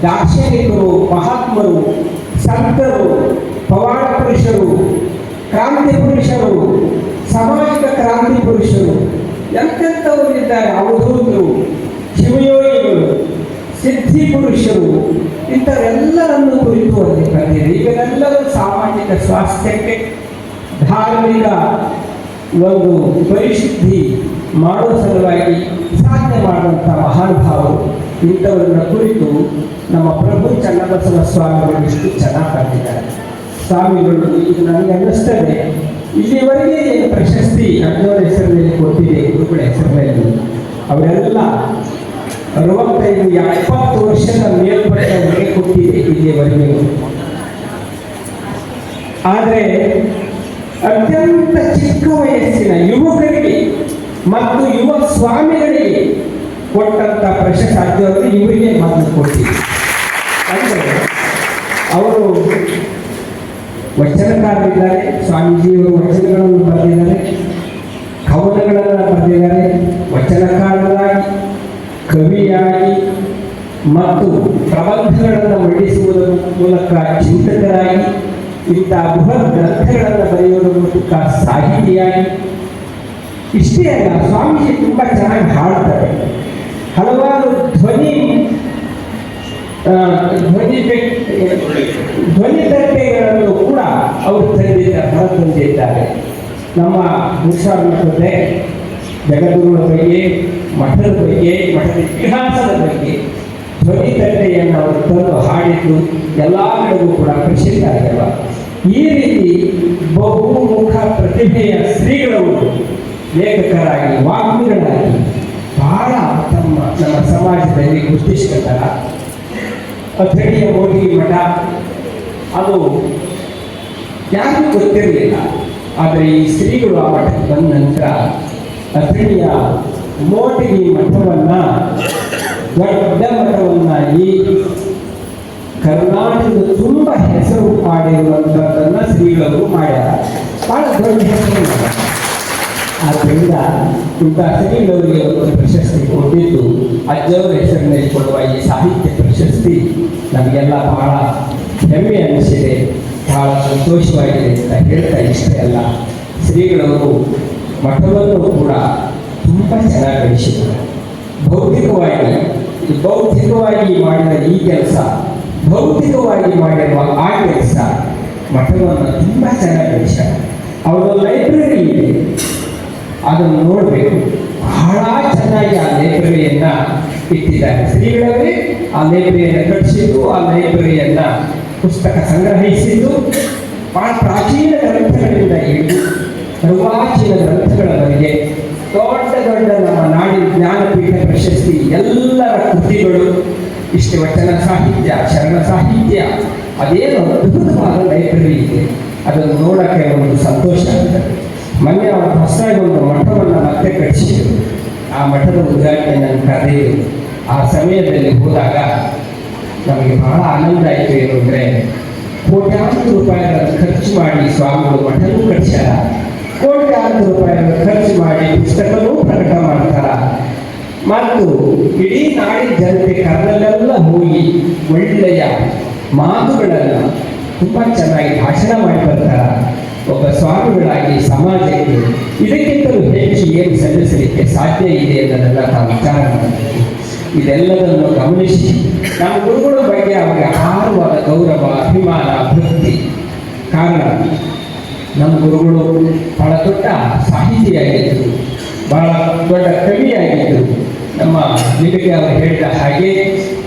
ದಾರ್ಶನಿಕರು, ಮಹಾತ್ಮರು, ಸಂತರು, ಪವಾಡ ಪುರುಷರು, ಕ್ರಾಂತಿ ಪುರುಷರು, ಸಾಮಾಜಿಕ ಕ್ರಾಂತಿ ಪುರುಷರು ಎಂತೆಂಥವರು ಇದ್ದಾರೆ. ಅವಧೂತರು, ಶಿವಯೋಗಿಗಳು, ಸಿದ್ಧಿ ಪುರುಷರು, ಇಂಥವರೆಲ್ಲರನ್ನು ಕುರಿತು ಅಲ್ಲಿ ಬಂದಿದೆ. ಇವೆಲ್ಲರೂ ಸಾಮಾಜಿಕ ಸ್ವಾಸ್ಥ್ಯಕ್ಕೆ, ಧಾರ್ಮಿಕ ಒಂದು ಪರಿಶುದ್ಧಿ ಮಾಡುವ ಸಲುವಾಗಿ ಸಾಧನೆ ಮಾಡುವಂಥ ಮಹಾನುಭಾವರು. ಇಂಥವರನ್ನ ಕುರಿತು ನಮ್ಮ ಪ್ರಭು ಚನ್ನಬಸವ ಸ್ವಾಮಿಗಳು ಇಷ್ಟು ಚೆನ್ನಾಗಿ ಬರೆದಿದ್ದಾರೆ. ಸ್ವಾಮಿಗಳು, ಇದು ನನಗೆ ಅನ್ನಿಸ್ತದೆ, ಇಲ್ಲಿವರೆಗೆ ಏನು ಪ್ರಶಸ್ತಿ ಅಜ್ಞವರ ಹೆಸರಿನಲ್ಲಿ ಕೊಟ್ಟಿದೆ, ಗುರುಗಳ ಹೆಸರಿನಲ್ಲಿ, ಅವರೆಲ್ಲ 65-70 ವರ್ಷದ ಮೇಲ್ಪಟ್ಟವರಿಗೆ ಕೊಟ್ಟಿದೆ ಇಲ್ಲಿಯವರೆಗೂ. ಆದರೆ ಅತ್ಯಂತ ಚಿಕ್ಕ ವಯಸ್ಸಿನ ಯುವಕರಿಗೆ ಮತ್ತು ಯುವ ಸ್ವಾಮಿಗಳಿಗೆ ಕೊಟ್ಟಂತ ಪ್ರಶಸ್ತಿ ಸಾಧ್ಯವಾದರೆ ಇವರಿಗೆ ಮಾತ್ರ ಕೊಟ್ಟಿದೆ. ಅಂದರೆ ಅವರು ವಚನಕಾರರಿದ್ದಾರೆ, ಸ್ವಾಮೀಜಿಯವರು ವಚನಗಳನ್ನು ಬರೆದಿದ್ದಾರೆ, ಕವನಗಳನ್ನು ಬರೆದಿದ್ದಾರೆ, ವಚನಕಾರರಾಗಿ, ಕವಿಯಾಗಿ ಮತ್ತು ಪ್ರಬಂಧಗಳನ್ನು ಮಂಡಿಸುವುದರ ಮೂಲಕ ಚಿಂತಕರಾಗಿ, ಇಂಥ ಬೃಹತ್ ಗ್ರಂಥಗಳನ್ನು ಬರೆಯುವುದರ ಮೂಲಕ ಸಾಹಿತಿಯಾಗಿ. ಇಷ್ಟೇ ಅಲ್ಲ, ಸ್ವಾಮೀಜಿ ತುಂಬ ಚೆನ್ನಾಗಿ ಹಾಡ್ತಾರೆ. ಹಲವಾರು ಧ್ವನಿ ತಟ್ಟೆಗಳನ್ನು ಕೂಡ ಅವರು ಹೊರತಂದಿದ್ದಾರೆ. ನಮ್ಮ ಮುಷಾರ್ ಮಠದ ಜಗದ್ಗುರುಗಳ ಬಗ್ಗೆ, ಮಠದ ಬಗ್ಗೆ, ಮಠದ ಇತಿಹಾಸದ ಬಗ್ಗೆ ಧ್ವನಿ ತಟ್ಟೆಯನ್ನು ಅವರು ತಂದು ಹಾಡಿದ್ದು ಎಲ್ಲ ಕಡೆಗೂ ಕೂಡ ಪ್ರಸಿದ್ಧ ಆಗ್ಯವ. ಈ ರೀತಿ ಬಹುಮುಖ ಪ್ರತಿಭೆಯ ಶ್ರೀಗಳವರು ಲೇಖಕರಾಗಿ, ವಾಗ್ಮಿಗಳಾಗಿ ಬಹಳ ನಮ್ಮ ಸಮಾಜದಲ್ಲಿ ಗುರುತಿಸಿಕೊಂಡಾರ. ಅಥಣಿಯ ಮೋಟಿಗಿ ಮಠ ಅದು ಯಾರಿಗೂ ಗೊತ್ತಿರಲಿಲ್ಲ. ಆದರೆ ಈ ಶ್ರೀಗಳು ಆ ಮಠಕ್ಕೆ ಬಂದ ನಂತರ ಅಥಣಿಯ ಮೋಟಿಗಿ ಮಠವನ್ನು ದೊಡ್ಡ ಮಠವನ್ನಾಗಿ ಕರ್ನಾಟಕದ ತುಂಬ ಹೆಸರು ಮಾಡಿರುವಂಥದ್ದನ್ನು ಶ್ರೀಗಳು ಮಾಡ್ಯಾರ. ಬಹಳ ದೊಡ್ಡ ಹೆಸರು. ಆದ್ದರಿಂದ ಇಂಥ ಶ್ರೀಗಳವರಿಗೆ ಒಂದು ಪ್ರಶಸ್ತಿ ಕೊಟ್ಟಿದ್ದು, ಅಜ್ಜವರ ಹೆಸರಿನಲ್ಲಿ ಕೊಡುವ ಈ ಸಾಹಿತ್ಯ ಪ್ರಶಸ್ತಿ ನಮಗೆಲ್ಲ ಬಹಳ ಹೆಮ್ಮೆ ಅನಿಸಿದೆ, ಬಹಳ ಸಂತೋಷವಾಗಿದೆ ಅಂತ ಹೇಳ್ತಾ ಇಷ್ಟೇ ಅಲ್ಲ, ಶ್ರೀಗಳವರು ಮಠವನ್ನು ಕೂಡ ತುಂಬ ಚೆನ್ನಾಗಿ ನಡೆಸಿದರು. ಬೌದ್ಧಿಕವಾಗಿ ಮಾಡಿದ ಈ ಕೆಲಸ, ಭೌತಿಕವಾಗಿ ಮಾಡಿರುವ ಆ ಕೆಲಸ ಮಠವನ್ನು ತುಂಬ ಚೆನ್ನಾಗಿ ನಡೆಸ್ಯಾರ. ಅವರ ಲೈಬ್ರರಿ ಇದೆ, ಅದನ್ನು ನೋಡಬೇಕು. ಬಹಳ ಚೆನ್ನಾಗಿ ಆ ಲೈಬ್ರರಿಯನ್ನು ಇಟ್ಟಿದ್ದಾರೆ ಶ್ರೀಗಳವರೇ. ಆ ಲೈಬ್ರರಿಯನ್ನು ಕಟ್ಟಿಸಿದ್ದು, ಆ ಲೈಬ್ರರಿಯನ್ನು ಪುಸ್ತಕ ಸಂಗ್ರಹಿಸಿದ್ದು, ಬಹಳ ಪ್ರಾಚೀನ ಗ್ರಂಥಗಳಿಂದ ಹಿಡಿದು ಅರ್ವಾಚೀನ ಗ್ರಂಥಗಳವರೆಗೆ ದೊಡ್ಡ ದೊಡ್ಡ ನಮ್ಮ ನಾಡಿನ ಜ್ಞಾನಪೀಠ ಪ್ರಶಸ್ತಿ ಎಲ್ಲರ ಕೃತಿಗಳು, ಇಷ್ಟು ವಚನ ಸಾಹಿತ್ಯ, ಶರಣ ಸಾಹಿತ್ಯ, ಅದೇನು ಅದ್ಭುತವಾದ ಲೈಬ್ರರಿ ಇದೆ. ಅದನ್ನು ನೋಡೋಕ್ಕೆ ಒಂದು ಸಂತೋಷ ಆಗಿದೆ. ಮೊನ್ನೆ ಅವರು ಹೊಸದಾಗಿ ಒಂದು ಮಠವನ್ನು ಮತ್ತೆ ಕಟ್ಟಿಸಿದರು. ಆ ಮಠದ ಉದ್ಘಾಟನೆ ನನ್ನ ಕರೆಯಿರು. ಆ ಸಮಯದಲ್ಲಿ ಹೋದಾಗ ನಮಗೆ ಬಹಳ ಆನಂದ ಆಯಿತು. ಏನು ಅಂದರೆ ಕೋಟ್ಯಾಂತರ ರೂಪಾಯಿಗಳನ್ನು ಖರ್ಚು ಮಾಡಿ ಸ್ವಾಮಿಗಳು ಮಠನೂ ಕಟ್ಟಿಸ್ಯಾರ, ಕೋಟ್ಯಾಂತರ ರೂಪಾಯಿಗಳನ್ನು ಖರ್ಚು ಮಾಡಿ ಪುಸ್ತಕವೂ ಪ್ರಕಟ ಮಾಡ್ತಾರ, ಮತ್ತು ಇಡೀ ನಾಡಿನ ಜನತೆ ಕರ್ನಲ್ಲೆಲ್ಲ ಹೋಗಿ ಒಳ್ಳೆಯ ಮಾತುಗಳನ್ನು ತುಂಬ ಚೆನ್ನಾಗಿ ಭಾಷಣ ಮಾಡಿ ಬರ್ತಾರ. ಒಬ್ಬ ಸ್ವಾಮಿಗಳಾಗಿ ಸಮಾಜಕ್ಕೆ ಇದಕ್ಕಿಂತಲೂ ಹೆಚ್ಚು ಏನು ಸಲ್ಲಿಸಲಿಕ್ಕೆ ಸಾಧ್ಯ ಇದೆ ಅನ್ನೋದೆಲ್ಲ ತಾವು ವಿಚಾರ ಮಾಡಬೇಕು. ಇದೆಲ್ಲದನ್ನು ಗಮನಿಸಿ ನಮ್ಮ ಗುರುಗಳ ಬಗ್ಗೆ ಅವರಿಗೆ ಅಪಾರವಾದ ಗೌರವ, ಅಭಿಮಾನ, ಭಕ್ತಿ. ಕಾರಣ ನಮ್ಮ ಗುರುಗಳು ಬಹಳ ದೊಡ್ಡ ಸಾಹಿತಿಯಾಗಿದ್ದರು, ಬಹಳ ದೊಡ್ಡ ಕವಿಯಾಗಿದ್ದರು. ನಮ್ಮ ನಿಮಗೆ ಅವರು ಹೇಳಿದ ಹಾಗೆ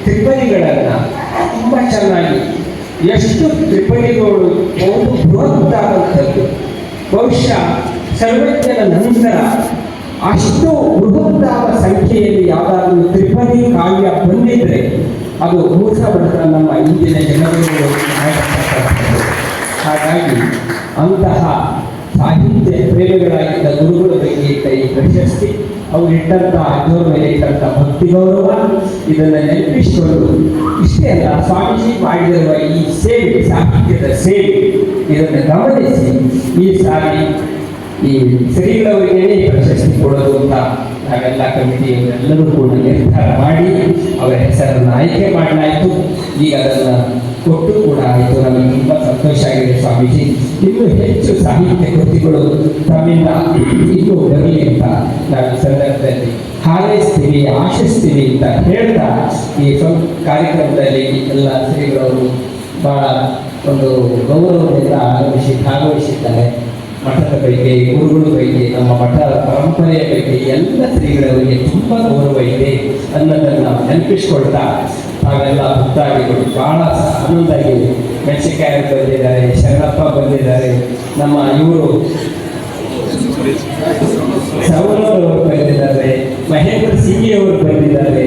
ತ್ರಿಪದಿಗಳನ್ನು ತುಂಬ ಚೆನ್ನಾಗಿ, ಎಷ್ಟು ತ್ರಿಪದಿಗಳು ಒಂದು ಬೃಹತ್ತಾದಂಥದ್ದು. ಬಹುಶಃ ಸರ್ವಜ್ಞನ ನಂತರ ಅಷ್ಟು ಬೃಹತ್ತಾದ ಸಂಖ್ಯೆಯಲ್ಲಿ ಯಾವುದಾದ್ರೂ ತ್ರಿಪದಿ ಕಾವ್ಯ ಬಂದಿದ್ರೆ ಅದು ಮೂರ್ಖಬಡದ ನಮ್ಮ ಇಂದಿನ ಜನಗಳು. ಹಾಗಾಗಿ ಅಂತಹ ಸಾಹಿತ್ಯ ಪ್ರೇಮಿಗಳಾಗಿದ್ದ ಗುರುಗಳ ಬಗ್ಗೆ ಇಟ್ಟ ಈ ಪ್ರಶಸ್ತಿ, ಅವರು ಇಟ್ಟಂಥ ಅಜ್ಜೋರ ಮೇಲೆ ಇಟ್ಟಂಥ ಭಕ್ತಿ ಗೌರವ, ಇದನ್ನು ನೆನಪಿಸಿಕೊಂಡು ಇಷ್ಟೇ ಅಲ್ಲ, ಸ್ವಾಮೀಜಿ ಮಾಡಿರುವ ಈ ಸೇವೆ, ಸಾಹಿತ್ಯದ ಸೇವೆ, ಇದನ್ನು ಗಮನಿಸಿ ಈ ಸಾರಿ ಈ ಶ್ರೀಗಳವರಿಗೆ ಪ್ರಶಸ್ತಿ ಕೊಡೋದು ಅಂತ ನಾವೆಲ್ಲ ಕಮಿಟಿಯವರೆಲ್ಲರೂ ಕೂಡ ನಿರ್ಧಾರ ಮಾಡಿ ಅವರ ಹೆಸರನ್ನು ಆಯ್ಕೆ ಮಾಡಲಾಯಿತು. ಈಗ ಅದನ್ನು ಕೊಟ್ಟು ಕೂಡ ಆಯಿತು. ನಮಗೆ ತುಂಬ ಸಂತೋಷ ಆಗಿದೆ ಸ್ವಾಮೀಜಿ. ಇನ್ನೂ ಹೆಚ್ಚು ಸಾಹಿತ್ಯ ಕೃತಿಗಳು ತಮ್ಮಿಂದ ಇನ್ನೂ ಬರಲಿ ಅಂತ ನಾವು ಈ ಸಂದರ್ಭದಲ್ಲಿ ಹಾರೈಸ್ತೀವಿ, ಆಶಿಸ್ತೀವಿ ಅಂತ ಹೇಳ್ತಾ ಈ ಕಾರ್ಯಕ್ರಮದಲ್ಲಿ ಎಲ್ಲ ಶ್ರೀಗಳವರು ಬಹಳ ಒಂದು ಗೌರವದಿಂದ ಭಾಗವಹಿಸಿದ್ದಾರೆ. ಮಠದ ಬಗ್ಗೆ, ಗುರುಗಳ ಬಗ್ಗೆ, ನಮ್ಮ ಮಠ ಪರಂಪರೆಯ ಬಗ್ಗೆ ಎಲ್ಲ ಶ್ರೀಗಳವರಿಗೆ ತುಂಬ ಗೌರವ ಇದೆ ಅನ್ನೋದನ್ನು ನಾವು ನೆನಪಿಸ್ಕೊಳ್ತಾ ತಾವೆಲ್ಲ ಭಕ್ತಾದಿಗಳು ಬಹಳ ಆನಂದ ಆಗಿದೆ. ಮೆಣಸಿನಕಾಯಿ ಬಂದಿದ್ದಾರೆ, ಶರಣಪ್ಪ ಬಂದಿದ್ದಾರೆ, ನಮ್ಮ ಇವರು ಸೌರವ್ ಅವರು ಬಂದಿದ್ದಾರೆ, ಮಹೇಂದ್ರ ಸಿಂಗಿ ಅವರು ಬಂದಿದ್ದಾರೆ.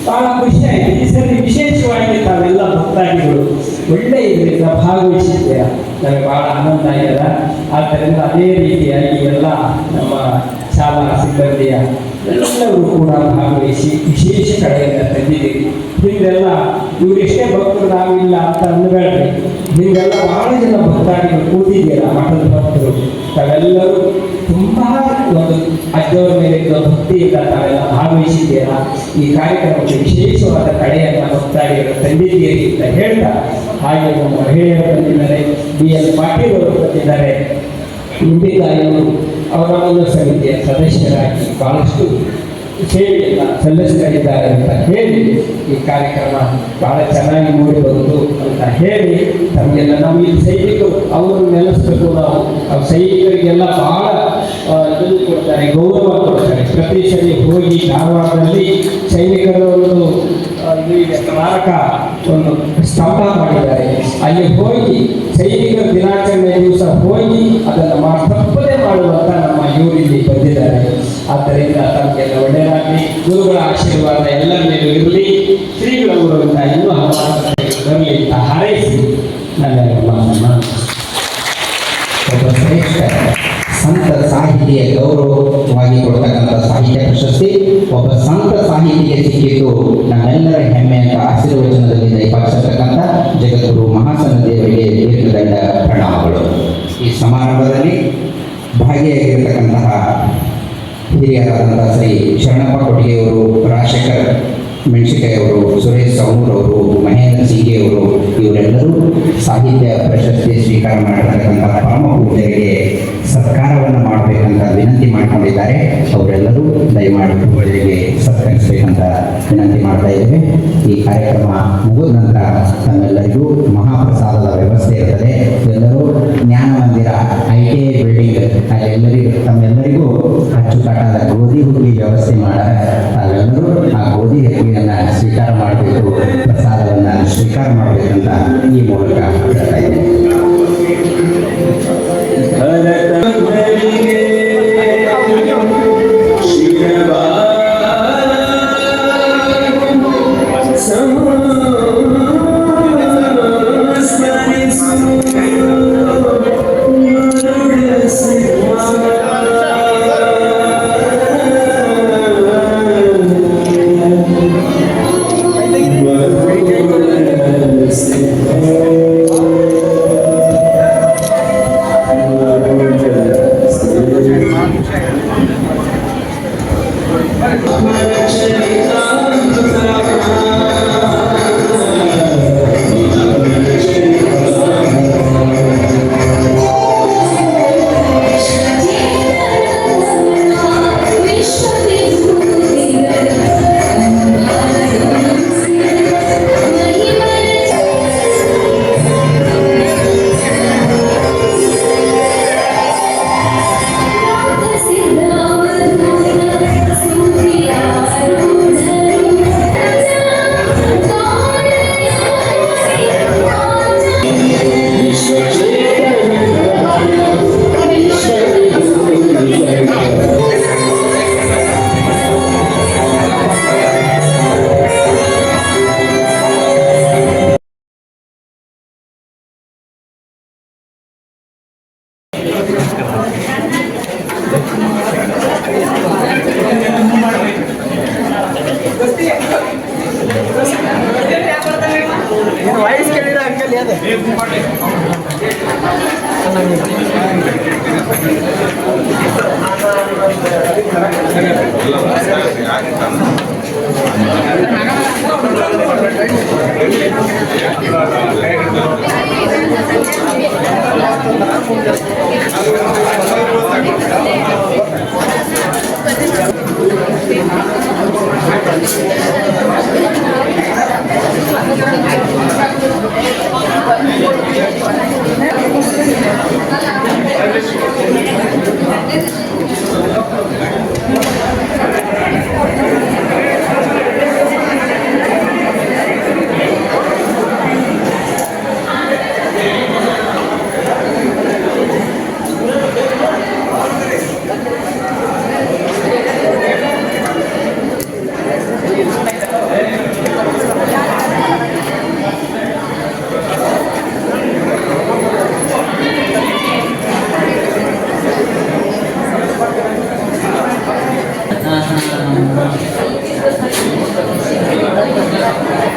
ಬಹಳ ಖುಷಿ ಆಯ್ತು. ಈ ಸರಿ ವಿಶೇಷವಾಗಿ ತಾವೆಲ್ಲ ಭಕ್ತಾದಿಗಳು ಒಳ್ಳೆ ಇದರಿಂದ ಭಾಗವಹಿಸಿದ್ದೀರಾ, ನನಗೆ ಬಹಳ ಆನಂದ ಆಗ್ಯದ. ಆದ್ದರಿಂದ ಅದೇ ರೀತಿಯಾಗಿ ಎಲ್ಲ ನಮ್ಮ ಶಾಲಾ ಸಿಬ್ಬಂದಿಯ ಎಲ್ಲರೂ ಕೂಡ ಭಾಗವಹಿಸಿ ವಿಶೇಷ ಕಡೆಯಿಂದ ತಂದಿದ್ದೀರಿ. ಹಿಂದೆಲ್ಲ ಇವರೆಷ್ಟೇ ಭಕ್ತರು ನಾವಿಲ್ಲ ಅಂತ ಅಂದ್ಬೇಡ್ರಿ, ಹಿಂದೆಲ್ಲ ಬಹಳ ಜನ ಭಕ್ತಾದಿಗಳು ಕೂತಿದ್ದೀರಾ, ಮಠದ ಭಕ್ತರು. ತಾವೆಲ್ಲರೂ ತುಂಬಾ ಒಂದು ಅಜ್ಜವರ ಮೇಲೆ ಭಕ್ತಿಯಿಂದ ತಾವೆಲ್ಲ ಭಾಗವಹಿಸಿದ್ದೀರಾ. ಈ ಕಾರ್ಯಕ್ರಮಕ್ಕೆ ವಿಶೇಷವಾದ ಕಡೆಯನ್ನು ಭಕ್ತಾದಿಗಳು ತಂದಿದ್ದೀರಿ ಅಂತ ಹೇಳ್ತಾ, ಹಾಗೆ ನಮ್ಮ ಮಹಿಳೆಯರು ಬಂದಿದ್ದಾರೆ, BL ಪಾಟೀಲ್ ಅವರು ಬಂದಿದ್ದಾರೆ, ಇಂಬಿಕಾಯಿಯವರು ಅವರ ಒಂದು ಸಮಿತಿಯ ಸದಸ್ಯರಾಗಿ ಬಹಳಷ್ಟು ಸೇವೆಯನ್ನ ಸಲ್ಲಿಸ್ತಾ ಅಂತ ಹೇಳಿ ಈ ಕಾರ್ಯಕ್ರಮ ಬಹಳ ಚೆನ್ನಾಗಿ ಮೂಡಿ ಬಂತು ಅಂತ ಹೇಳಿ ತಮಗೆಲ್ಲ ನಾವು ಈ ಸೈನಿಕರು ಅವರು ನೆಲೆಸಬೇಕು. ನಾವು ಸೈನಿಕರಿಗೆಲ್ಲ ಬಹಳ ಇದು ಕೊಡ್ತಾರೆ, ಗೌರವ ಕೊಡ್ತಾರೆ. ಪ್ರತಿ ಸರಿ ಹೋಗಿ ಧಾರವಾಡದಲ್ಲಿ ಸೈನಿಕರ ಒಂದು ಸ್ಮಾರಕ ಒಂದು ಸ್ತಂಭ ಮಾಡಿದ್ದಾರೆ. ಅಲ್ಲಿ ಹೋಗಿ ಸೈನಿಕರ ದಿನಾಚರಣೆ ದಿವಸ ಹೋಗಿ ಅದನ್ನು ತಪ್ಪದೇ ಮಾಡುವಂತ ನಮ್ಮ ಇವರಲ್ಲಿ ಬಂದಿದ್ದಾರೆ. ಆದ್ದರಿಂದ ತಮಗೆಲ್ಲ ಒಳ್ಳೆಯದಾಗಲಿ, ಗುರುಗಳ ಆಶೀರ್ವಾದ ಎಲ್ಲರ ಮೇಲೂ ಇರಲಿ, ಶ್ರೀಗಳವರಿಂದ ಇನ್ನೂ ಬರಲಿ ಅಂತ ಹಾರೈಸಿ ನನ್ನ ಮಾತನ್ನು ಒಬ್ಬ ಶ್ರೇಷ್ಠ ಸಂತ ಸಾಹಿತಿಯ ಗೌರವವಾಗಿ ಕೊಡ್ತಕ್ಕಂಥ ಸಾಹಿತ್ಯ ಪ್ರಶಸ್ತಿ ಒಬ್ಬ ಸಂತ ಸಾಹಿತಿಗೆ ಸಿಕ್ಕಿದ್ದು ನಮ್ಮೆಲ್ಲರ ಹೆಮ್ಮೆ ಅಂತ ಆಶೀರ್ವಚನದಲ್ಲಿ ದಯಪಾಲಿಸತಕ್ಕಂಥ ಜಗದ್ಗುರು ಮಹಾಸನ ದೇವರಿಗೆ ದೀರ್ಘದಂಡ ಪ್ರಣಾಮಗಳು. ಈ ಸಮಾರಂಭದಲ್ಲಿ ಭಾಗಿಯಾಗಿರತಕ್ಕಂತಹ ಹಿರಿಯರಾದಂತಹ ಶ್ರೀ ಶರಣಪ್ಪ ಕೊಟ್ಟಿಗೆಯವರು, ರಾಜಶೇಖರ್ ಮೆಣಸಿಕಾಯಿಯವರು, ಸುರೇಶ್ ಸೌನೂರವರು, ಮಹೇಂದ್ರ ಸಿಂಗಿಯವರು, ಇವರೆಲ್ಲರೂ ಸಾಹಿತ್ಯ ಪ್ರಶಸ್ತಿ ಸ್ವೀಕಾರ ಮಾಡಿರ್ತಕ್ಕಂಥ ಪರಮ ಪೂಜ್ಯರಿಗೆ ಸತ್ಕಾರವನ್ನು ಮಾಡಬೇಕಂತ ವಿನಂತಿ ಮಾಡಿಕೊಂಡಿದ್ದಾರೆ. ಅವರೆಲ್ಲರೂ ದಯಮಾಡಿ ಪೂಜ್ಯರಿಗೆ ಸತ್ಕರಿಸಬೇಕಂತ ವಿನಂತಿ ಮಾಡ್ತಾ ಇದ್ದೇವೆ. ಈ ಕಾರ್ಯಕ್ರಮ ಮುಗಿದ ನಂತರ ತಮ್ಮೆಲ್ಲರಿಗೂ ಮಹಾಪ್ರಸಾದದ ವ್ಯವಸ್ಥೆ ಇರ್ತದೆ. ಎಲ್ಲರೂ ಜ್ಞಾನ ಮಂದಿರ ITI ಬಿಲ್ಡಿಂಗ್ ಅಲ್ಲಿ ತಮ್ಮೆಲ್ಲರಿಗೂ ಅಚ್ಚುಕಟ್ಟಾದ ಗೋಧಿ ಹುಗ್ಗಿ ವ್ಯವಸ್ಥೆ ಮಾಡ ತಾವೆಲ್ಲರೂ ಆ ಗೋಧಿ ಹುಗ್ಗಿಯನ್ನು ಸ್ವೀಕಾರ ಮಾಡಬೇಕು, ಪ್ರಸಾದವನ್ನು ಸ್ವೀಕಾರ ಮಾಡಬೇಕಂತ ಈ ಮೂಲಕ ಹೇಳ್ತಾ ಇದ್ದೇನೆ.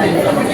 ಧನ್ಯವಾದ.